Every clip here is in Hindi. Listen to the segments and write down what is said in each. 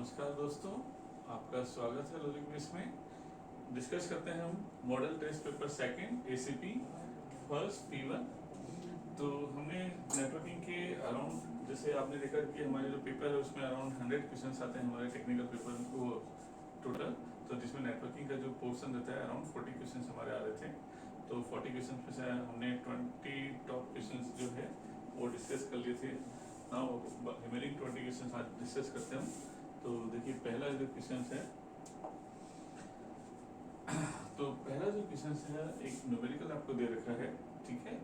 नमस्कार दोस्तों, आपका स्वागत है लॉजिक क्विज में। डिस्कस करते हैं हम model test paper second ACP first P1। तो हमने नेटवर्किंग के अराउंड, जैसे आपने देखा कि हमारे जो पेपर है उसमें अराउंड 100 क्वेश्चंस आते हैं हमारे टेक्निकल पेपर को टोटल। तो जिसमें नेटवर्किंग का जो पोर्शन रहता है अराउंड 40 क्वेश्चंस हमारे आ रहे थे। तो 40 क्वेश्चन में से हमने 20 टॉप क्वेश्चंस जो है वो डिस्कस कर लिए थे। नाउ रिमेनिंग 20 क्वेश्चंस आज डिस्कस करते हैं हम। तो देखिए पहला जो क्वेश्चन है, तो पहला जो क्वेश्चन है एक न्यूमेरिकल आपको दे रखा है, ठीक है।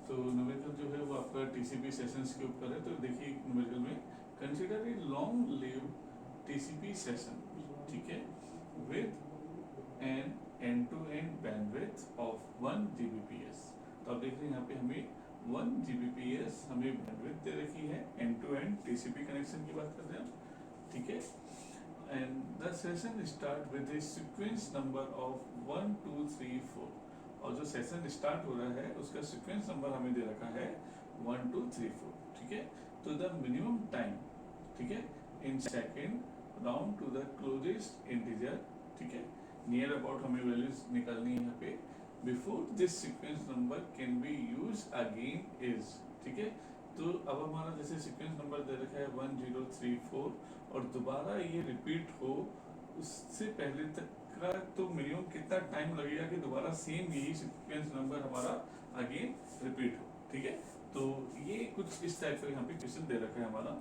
तो न्यूमेरिकल जो है वो आपका टीसीपी सेशंस के ऊपर है। तो देखिए न्यूमेरिकल में consider a long live TCP session, ठीक है, with an end to end bandwidth of 1 Gbps। तो आप देख रहे हैं यहाँ पे हमें 1 Gbps हमें बैंडविड्थ दे रखी है, end to end TCP connection की बात कर रहे हैं, ठीक है। And the session start with a sequence number of 1 2 3 4। और जो सेशन स्टार्ट हो रहा है उसका सीक्वेंस नंबर हमें दे रखा है 1 2 3 4, ठीक है। तो द मिनिमम टाइम, ठीक है, in second round to the closest integer, ठीक है, नियर अबाउट हमें वैल्यूज निकालनी है यहाँ पे, before this sequence number can be use again is, ठीक है। तो अब हमारा जैसे सीक्वेंस नंबर दे रखा है 1 0 3 4 और दोबारा ये रिपीट हो, उससे पहले तक का तो मिनिमम कितना टाइम लगेगा कि दोबारा सेम यही सीक्वेंस नंबर हमारा अगेन रिपीट हो, ठीक है। तो ये कुछ इस टाइप का यहाँ पे क्वेश्चन दे रखा है हमारा।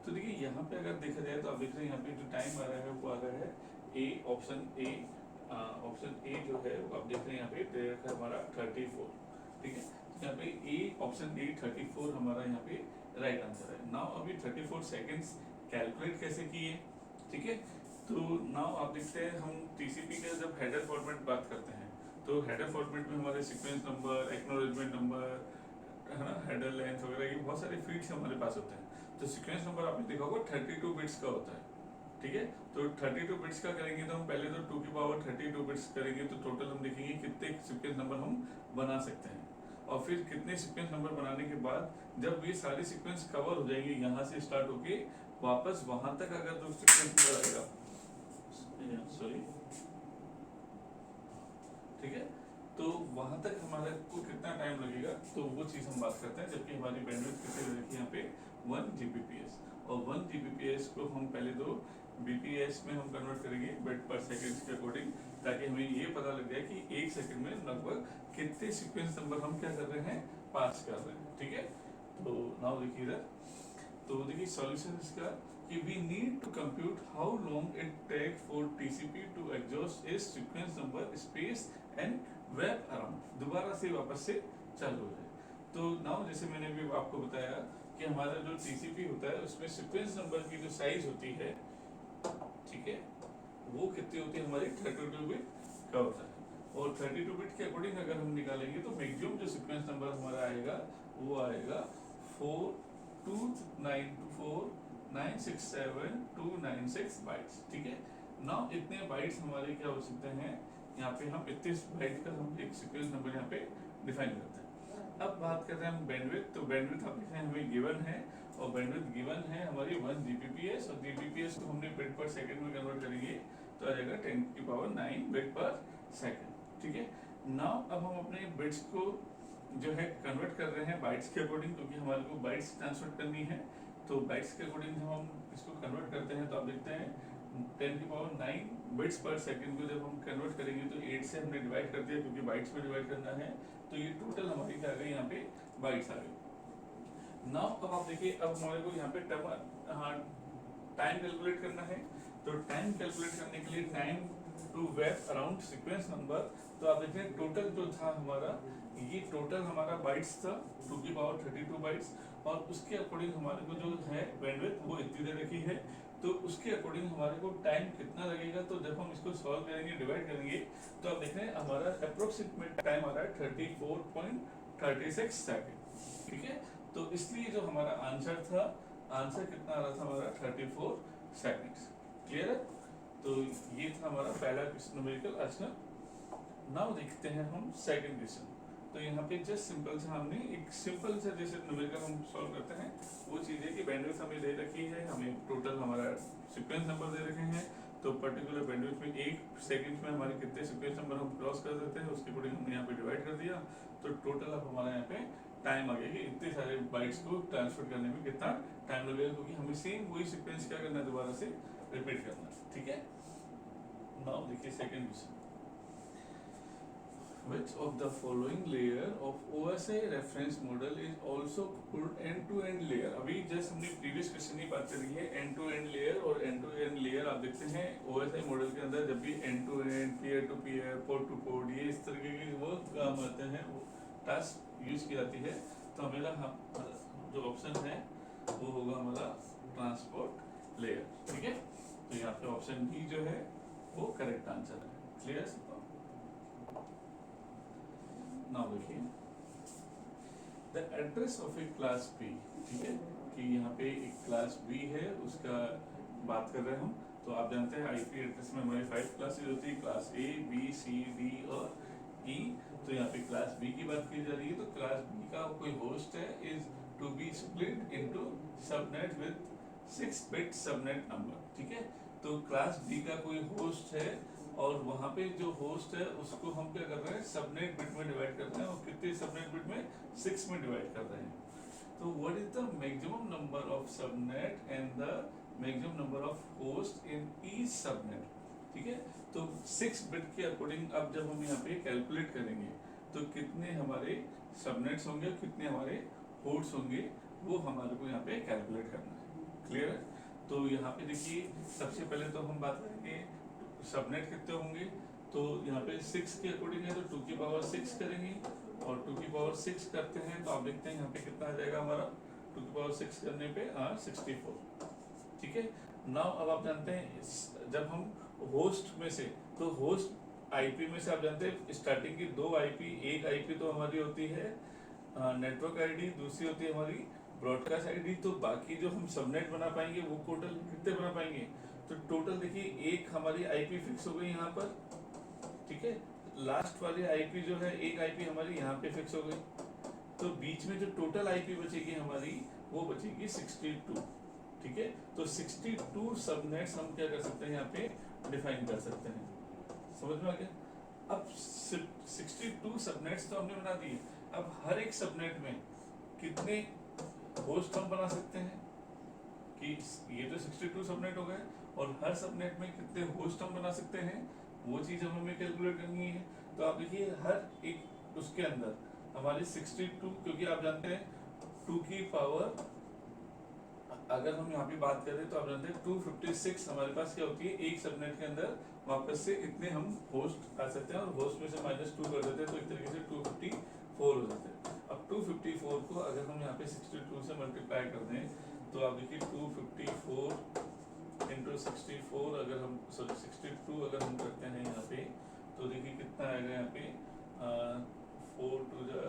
तो देखिए यहाँ पे अगर देखा जाए तो आप देख रहे हैं यहाँ पे जो टाइम आ रहा है वो आ रहा है ए, ऑप्शन ए जो है वो आप देख रहे हैं यहाँ पे दे रखा है हमारा 34, ठीक है। यहाँ पे ए, ऑप्शन ए 34 हमारा यहाँ पे राइट आंसर है। नाउ अभी 34 सेकेंड्स कैलकुलेट कैसे किए, ठीक है। तो नाउ आप देखते हैं हम टीसीपी का जब हेडर फॉर्मेट बात करते हैं तो हेडर फॉर्मेट में हमारे सीक्वेंस नंबर, एक्नॉलेजमेंट नंबर, है ना, हेडर लेंथ वगैरह ये बहुत सारे फील्ड्स हमारे पास होते हैं। तो सीक्वेंस नंबर आपने देखा होगा 32 बिट्स का होता है, ठीक है। तो 32 बिट्स का करेंगे तो हम पहले तो 2 की पावर 32 बिट्स करेंगे तो टोटल हम देखेंगे कितने सीक्वेंस नंबर हम बना सकते हैं, और फिर कितने सीक्वेंस नंबर बनाने के बाद जब ये सारे सीक्वेंस कवर हो जाएंगे यहाँ से स्टार्ट होके वापस वहां तक अगर जो सीक्वेंस नंबर आएगा, सॉरी, ठीक है, तो वहां तक हमारे को कितना टाइम लगेगा तो वो चीज हम बात करते हैं। जबकि हमारी बैंडविड्थ कितनी रखी है यहाँ पे 1 Gbps, और 1 Gbps को हम पहले तो बीपीएस में हम कन्वर्ट करेंगे बिट पर सेकंड के अकॉर्डिंग, ताकि हमें ये पता लग जाए कि एक सेकंड में लगभग कितने सीक्वेंस नंबर हम क्या कर रहे हैं, पास कर रहे हैं, ठीक है। तो नाउ देखिए इधर, तो देखिए सॉल्यूशन इसका कि we need to compute how long it take for TCP to exhaust its sequence number, space and wrap around, दोबारा से वापस से चालू हो जाए। तो नाउ जैसे मैंने भी आपको बताया कि हमारा जो TCP होता है उसमें सीक्वेंस नंबर की जो साइज होती है, ठीक है, वो कितनी होती है हमारी 32 बिट का होता है। और 32 बिट के अकॉर्डिंग अगर हम निकालेंगे तो मैक्सिमम जो सीक्वेंस नंबर हमारा आएगा वो आएगा 42924967296 बाइट्स, ठीक है। नाउ इतने बाइट्स हमारे क्या हो सकते हैं, यहाँ पे हम 31 बाइट का हम एक सीक्वेंस नंबर यहाँ पे डिफाइन करते हैं। अब बात करते हैं हम बैंडविड्थ। तो बैंडविड्थ आप देख रहे हैं हमें गिवन है, और बैंडविड्थ गिवन है हमारी 1 Gbps, और Gbps को हमने बिट पर सेकंड में कन्वर्ट करेंगे तो आ जाएगा 10⁹ बिट पर सेकंड, ठीक है। नाउ अब हम अपने बिट्स को जो है कन्वर्ट कर रहे हैं बाइट्स के अकॉर्डिंग, क्योंकि हमारे को बाइट्स ट्रांसफर करनी है। तो बाइट्स के अकॉर्डिंग जब हम इसको कन्वर्ट करते हैं तो आप देखते हैं 10⁹ बिट्स पर सेकंड को जब हम कन्वर्ट करेंगे तो 8 से हमने डिवाइड कर दिया, क्योंकि बाइट्स में डिवाइड करना है। तो ये टोटल हमारी क्या आ गई, यहाँ पे बाइट्स आ गई। नाउ अब आप देखिए, अब हमारे को यहाँ पे टाइम कैलकुलेट करना है। तो टाइम कैलकुलेट करने के लिए time to wrap around sequence number, तो आप देखते हैं टोटल जो था हमारा, ये टोटल हमारा बाइट्स था 2 की पावर 32 बाइट्स, और उसके अकॉर्डिंग हमारे को जो है बैंडविड्थ वो इतनी दे रखी है। तो उसके अकॉर्डिंग हमारे को टाइम कितना लगेगा, तो जब हम इसको सॉल्व करेंगे, डिवाइड करेंगे, तो आप देख रहे हैं हमारा अप्रोक्सीमेट टाइम आ रहा है 34.36 सेकंड, ठीक है। तो इसलिए जो हमारा आंसर था, आंसर कितना आ रहा था हमारा 34 सेकंड्स, क्लियर है। तो ये था हमारा पहला क्वेश्चन न्यूमेरिकल आंसर। नाउ देखते हैं हम सेकंड क्वेश्चन। तो यहाँ पे जस्ट सिंपल से हमने एक सिंपल सा जैसे न्यूमेरिकल हम सॉल्व करते हैं वो चीज़ है कि बैंडविड्थ हमें दे रखी है, हमें टोटल हमारा सीक्वेंस नंबर दे रखे हैं, तो पर्टिकुलर बैंडविड्थ में 1 सेकंड में हमारे कितने सीक्वेंस नंबर हम क्रॉस कर देते हैं उसके अकॉर्डिंग हमने यहाँ पे डिवाइड कर दिया, तो टोटल अब हमारा यहाँ पे टाइम आ गया कि इतने सारे बाइट्स को ट्रांसफर करने में कितना टाइम लगेगा, क्योंकि हमें सेम वही सीक्वेंस क्या करना है दोबारा से रिपीट करना है, ठीक है। नाउ देखिए second question, which of the following layer of OSI reference model is also called end-to-end layer। अभी जस्ट हमने प्रीवियस क्वेश्चन की बात करी है end-to-end layer, और end-to-end layer आप देखते हैं OSI मॉडल के अंदर जब भी end-to-end, peer-to-peer, port-to-port ये इस तरीके के वो काम आते हैं, वो टास्क यूज की जाती है, तो हमें जो ऑप्शन है वो होगा हमारा ट्रांसपोर्ट लेयर, ठीक है। तो यहाँ पे ऑप्शन बी जो है वो करेक्ट आंसर है, क्लियर है। नाउ देखिए the address of a class B, ठीक है, कि यहाँ पे एक क्लास बी है उसका बात कर रहे हैं हम, तो आप जानते हैं आईपी एड्रेस में हमारी 5 क्लासेस होती है, class A B C D और ई, तो यहाँ पे क्लास बी की बात की जा रही है, तो क्लास बी का कोई होस्ट है is to be split into subnet with 6 bit subnet number, ठीक है। तो क्लास बी का कोई होस्ट है और वहाँ पे जो होस्ट है उसको हम क्या कर रहे हैं सबनेट बिट में डिवाइड कर रहे हैं, और कितने सबनेट बिट में 6 में डिवाइड कर रहे हैं। तो what is the maximum number of subnet and the maximum number of host in each subnet, ठीक है। तो 6 बिट के अकॉर्डिंग अब जब हम यहाँ पे कैलकुलेट करेंगे तो कितने हमारे सबनेट्स होंगे और कितने हमारे होस्ट होंगे वो हमारे को यहाँ पे कैलकुलेट करना है, क्लियर है। तो यहाँ पे देखिए सबसे पहले तो हम बात करेंगे सबनेट कितने होंगे, तो यहाँ पे 6 के अकॉर्डिंग है तो 2 की पावर 6 करेंगे, और 2 की पावर 6 करते हैं तो आप देखते हैं यहाँ पे कितना आ जाएगा हमारा 2 की पावर 6 करने पे 64, ठीक है। नाउ अब आप जानते हैं जब हम होस्ट में से, तो होस्ट आईपी में से आप जानते हैं स्टार्टिंग की 2 आईपी, एक आईपी तो हमारी होती है नेटवर्क आईडी, दूसरी होती है हमारी ब्रॉडकास्ट आईडी, तो बाकी जो हम सबनेट बना पाएंगे वो टोटल कितने बना पाएंगे, तो टोटल देखिए एक हमारी आईपी फिक्स हो गई यहाँ पर, ठीक है। लास्ट वाली आईपी जो है एक आईपी हमारी यहाँ पे फिक्स हो गई, तो बीच में जो टोटल आईपी बचेगी हमारी वो बचेगी 62, ठीक है। तो 62 सबनेट्स हम क्या कर सकते हैं यहाँ पे डिफाइन कर सकते हैं, समझ में आ गया। अब 62 सबनेट्स तो हमने बना दिए, अब हर एक सबनेट में कितने होस्ट हम बना सकते हैं, कि ये तो 62 सबनेट हो गए और हर सबनेट में कितने होस्ट हम बना सकते हैं वो चीज हमें कैलकुलेट करनी है। तो आप देखिए हर एक उसके अंदर हमारे 62, क्योंकि आप जानते हैं 2 की पावर अगर हम यहाँ पे बात करें तो आप जानते हैं 256 हमारे पास क्या होती है, एक सबनेट के अंदर वापस से इतने हम होस्ट आ सकते हैं, और होस्ट में से -2 कर देते हैं तो एक तरीके से 254 हो जाते हैं। अब 254 को अगर हम यहाँ पे 62 से मल्टीप्लाई कर दें तो आप देखिए 254 इंटू 64 अगर हम 62 अगर हम करते हैं यहाँ पे तो देखिए कितना आएगा यहाँ पे 4 2 जा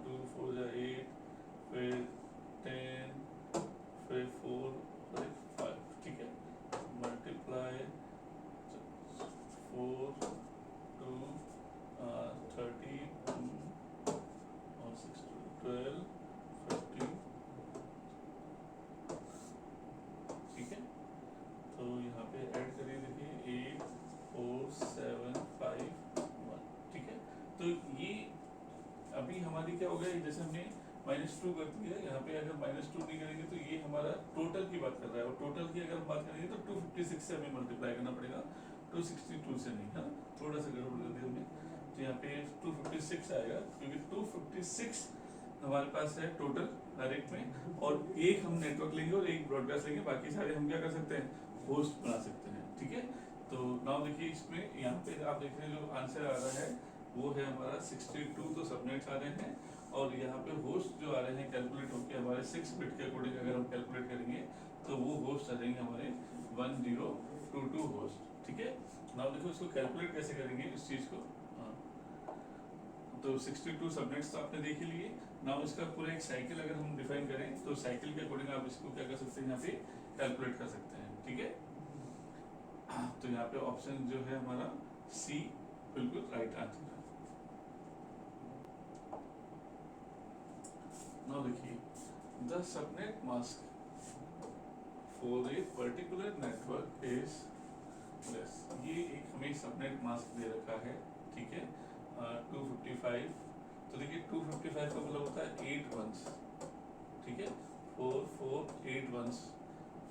2 4 जा 8 फिर 10 फिर 4 फिर 5, ठीक है, मल्टीप्लाई 4 2 32 और 6 12 15, ठीक है। तो यहाँ पे ऐड करिए देखिए 8 4 7 5 1, ठीक है। तो ये अभी हमारी क्या हो गया, जैसे हमने -2 कर दिया, यहाँ पे अगर -2 नहीं करेंगे तो ये हमारा टोटल की बात कर रहा है, और टोटल की अगर हम बात करेंगे तो 256 से हमें मल्टीप्लाई करना पड़ेगा, 262 से नहीं, है ना, थोड़ा सा गड़बड़ कर दिया हमने। तो यहाँ पे 256 आएगा, क्योंकि 256 हमारे पास है टोटल हर एक में, और एक हम नेटवर्क लेंगे और एक ब्रॉडकास्ट लेंगे, बाकी सारे हम क्या कर सकते हैं, होस्ट बना सकते हैं, ठीक है। तो नाउ देखिए इसमें यहाँ पे आप देख रहे हैं जो आंसर आ रहा है वो है हमारा 62 तो सबनेट्स आ रहे हैं, और यहाँ पे होस्ट जो आ रहे हैं कैलकुलेट होकर हमारे 6 बिट के अकॉर्डिंग अगर हम कैलकुलेट करेंगे तो वो होस्ट आ जाएंगे हमारे 1022 होस्ट, ठीक है। नाउ देखो इसको कैलकुलेट कैसे करेंगे इस चीज को, तो 62 सबनेट्स तो आपने देख ही लिए। नाउ इसका पूरा एक साइकिल अगर हम डिफाइन करें तो साइकिल के अकॉर्डिंग आप इसको क्या कर सकते हैं, यहाँ पे कैलकुलेट कर सकते हैं, ठीक है। तो यहाँ पे ऑप्शन जो है हमारा सी बिल्कुल राइट आंसर है। नाउ देखिए, the subnet mask for a particular network is plus, ये एक हमें सबनेट मास्क दे रखा है, ठीक है, 255। तो देखिए 255 का मतलब होता है 8 वंस, ठीक है, 4 4 8 वंस,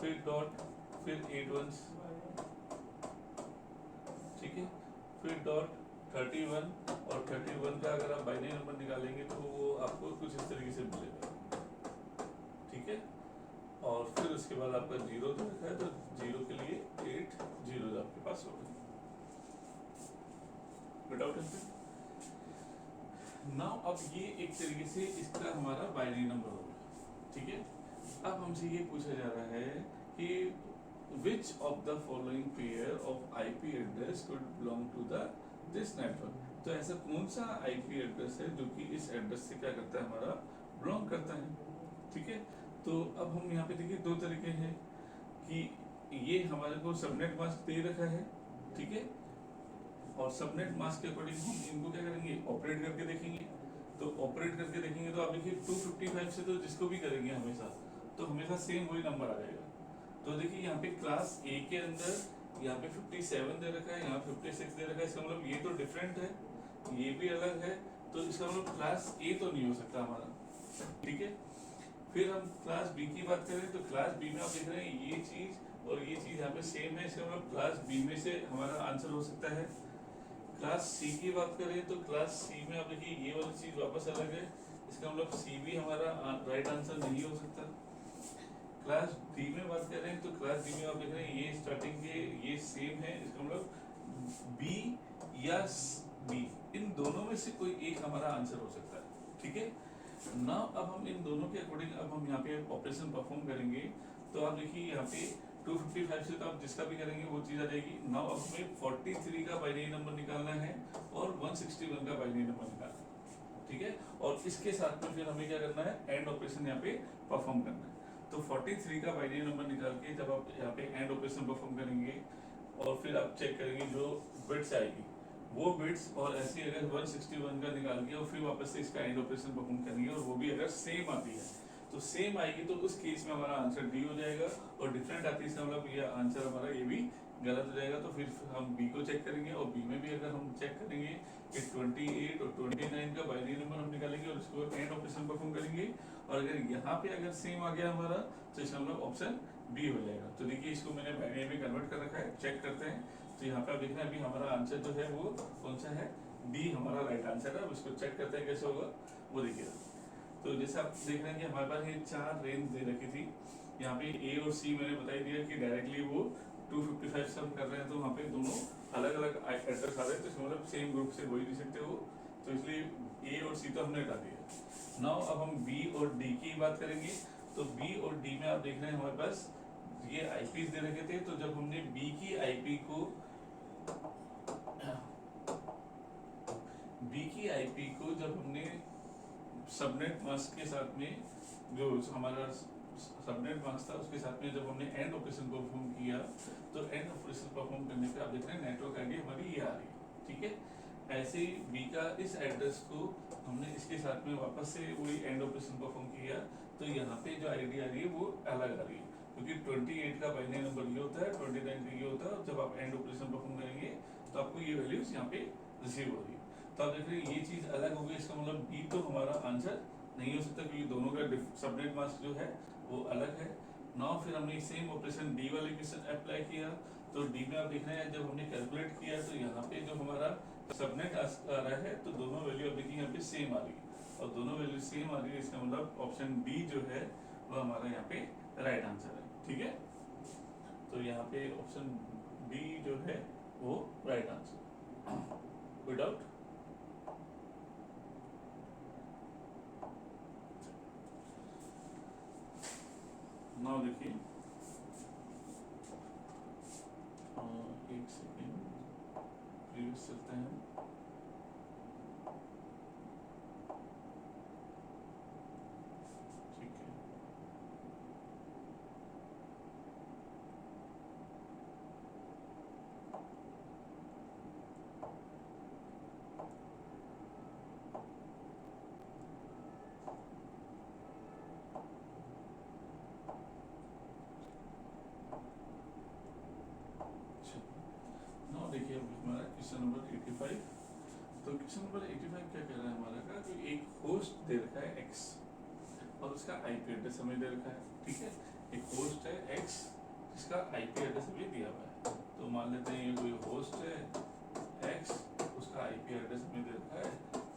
फिर डॉट, फिर 8 वंस, ठीक है, फिर डॉट 31, और 31 का अगर आप बाइनरी नंबर निकालेंगे तो वो आपको कुछ इस तरीके से मिलेगा, ठीक है। और फिर उसके बाद आपका 0 दे रखा है, तो 0 के लिए 8 जीरो आपके पास होगा, विदाउट एंटर। नाउ अब ये एक तरीके से इसका हमारा बाइनरी नंबर होगा, ठीक है। अब हमसे ये पूछा जा रहा है कि which of the following pair of IP address could belong to the this network, तो ऐसा कौन सा IP एड्रेस है जो कि इस एड्रेस से क्या करता है, हमारा बिलोंग करता है, ठीक है। तो अब हम यहाँ पे देखिए दो तरीके हैं कि ये हमारे को सबनेट मास्क दे रखा है, ठीक है, और सबनेट मास्क के अकॉर्डिंग हम इनको क्या करेंगे, ऑपरेट करके देखेंगे। तो ऑपरेट करके देखेंगे तो आप देखिए 255 से तो जिसको भी करेंगे हमेशा, तो हमेशा सेम वही नंबर आ जाएगा। तो देखिए यहाँ पे क्लास ए के अंदर यहाँ पे 57 दे रखा है, यहाँ 56 दे रखा है, इसका मतलब ये तो डिफरेंट है, ये भी अलग है, तो इसका मतलब क्लास ए तो नहीं हो सकता हमारा, ठीक है। फिर हम क्लास बी की बात करें तो क्लास बी में आप देख रहे हैं ये चीज और ये चीज यहाँ पे सेम है, इसका मतलब क्लास बी में से हमारा आंसर हो सकता है। क्लास सी की बात करें तो क्लास सी में आप देखिए ये वाली चीज वापस अलग है, इसका मतलब सी भी हमारा राइट आंसर नहीं हो सकता। क्लास डी में बात करें तो क्लास डी में आप देख रहे हैं ये स्टार्टिंग के ये सेम है, इसका मतलब बी या बी, इन दोनों में से कोई एक हमारा आंसर हो सकता है, ठीक है। नाउ अब हम इन दोनों के अकॉर्डिंग अब हम यहाँ पे ऑपरेशन परफॉर्म करेंगे। तो आप देखिए यहाँ पे 255 से तो आप जिसका भी करेंगे वो चीज आ जाएगी। नाउ अब हमें 43 का बाइनरी नंबर निकालना है और 161 का बाइनरी नंबर निकालना है, ठीक है। और इसके साथ में फिर हमें क्या करना है, एंड ऑपरेशन यहाँ पे परफॉर्म करना है। तो 43 का बाइनरी नंबर निकाल के जब आप यहाँ पे एंड ऑपरेशन परफॉर्म करेंगे और फिर आप चेक करेंगे जो बिट्स आएगी वो बिट्स, और ऐसे अगर 161 का निकाल के और फिर वापस से इसका एंड ऑपरेशन परफॉर्म करेंगे और वो भी अगर सेम आती है तो सेम आएगी, तो उस केस में हमारा आंसर डी हो जाएगा। और डिफरेंट आती है इसका मतलब ये आंसर हमारा ये भी गलत हो जाएगा। तो फिर हम बी को चेक करेंगे और बी में भी अगर हम चेक करेंगे कि 28 और 29 का बाइनरी नंबर हम निकालेंगे और इसको एंड ऑपरेशन परफॉर्म करेंगे, और अगर यहाँ पे अगर सेम आ गया हमारा तो इसका मतलब ऑप्शन बी हो जाएगा। तो देखिए इसको मैंने बाइनरी में कन्वर्ट कर रखा है, चेक करते हैं। तो यहाँ पे आप देख रहे हैं अभी हमारा आंसर जो है वो कौन सा है, डी हमारा राइट आंसर है। अब इसको चेक करते हैं कैसे होगा वो देखिएगा। तो जैसे आप देख रहे हैं कि हमारे पास ये 4 रेंज दे रखी थी, यहाँ पे ए और सी मैंने बता दिया कि डायरेक्टली वो 255 से हम कर रहे हैं, तो वहाँ पे दोनों अलग अलग एड्रेस आ रहे हैं, तो इसका मतलब सेम ग्रुप से हो ही नहीं सकते वो, तो इसलिए ए और सी तो हमने हटा दिया। नाउ अब हम बी और डी की बात करेंगे। तो बी और डी में आप देख रहे हैं हमारे पास ये आईपी दे रखे थे, तो जब हमने बी की आईपी को जब हमने सबनेट मास्क के साथ में जो हमारा सबनेट मास्क था उसके साथ में जब हमने एंड ऑपरेशन परफॉर्म किया, तो एंड ऑपरेशन परफॉर्म करने पे आप देख रहे हैं नेटवर्क आईडी हमारी ये आ रही है, ठीक है। ऐसे ही बी का इस एड्रेस को हमने इसके साथ में वापस से वही एंड ऑपरेशन परफॉर्म किया, तो यहाँ पे जो आईडी आ रही है वो अलग आ रही है, क्योंकि 28 का बाइनरी नंबर ये होता है, 29 का ये होता है, और जब आप एंड ऑपरेशन परफॉर्म करेंगे तो आपको ये वैल्यूज यहाँ पे रिसीव हो रही है। तो आप देख रहे हैं ये चीज अलग हो गई, इसका मतलब बी तो हमारा आंसर नहीं हो सकता, क्योंकि दोनों का सबनेट मास्क जो है वो अलग है। नाउ फिर हमने सेम ऑपरेशन डी वाले के साथ अप्लाई किया, तो डी में आप देख रहे हैं जब हमने कैलकुलेट किया तो यहाँ पे जो हमारा सबनेट आ रहा है तो दोनों वैल्यू आप देखिए यहाँ पे सेम आ रही है, और दोनों वैल्यू सेम आ रही है, इसका मतलब ऑप्शन बी जो है वो हमारा यहाँ पे राइट आंसर है, ठीक है। तो यहाँ पे ऑप्शन बी जो है वो राइट आंसर विदाउट। नाउ देखिए एक सेकेंड प्रीवियस चलते हैं। ठीक है, देखिए अब हमारा क्वेश्चन नंबर 85। तो क्वेश्चन नंबर 85 क्या कह रहा है हमारा का, कि एक होस्ट दे रखा है x और उसका आईपी एड्रेस हमें दे रखा है। ठीक है, एक होस्ट है x जिसका आईपी एड्रेस हमें दिया हुआ है। तो मान लेते हैं ये कोई होस्ट है x, उसका आईपी एड्रेस हमें दे रखा है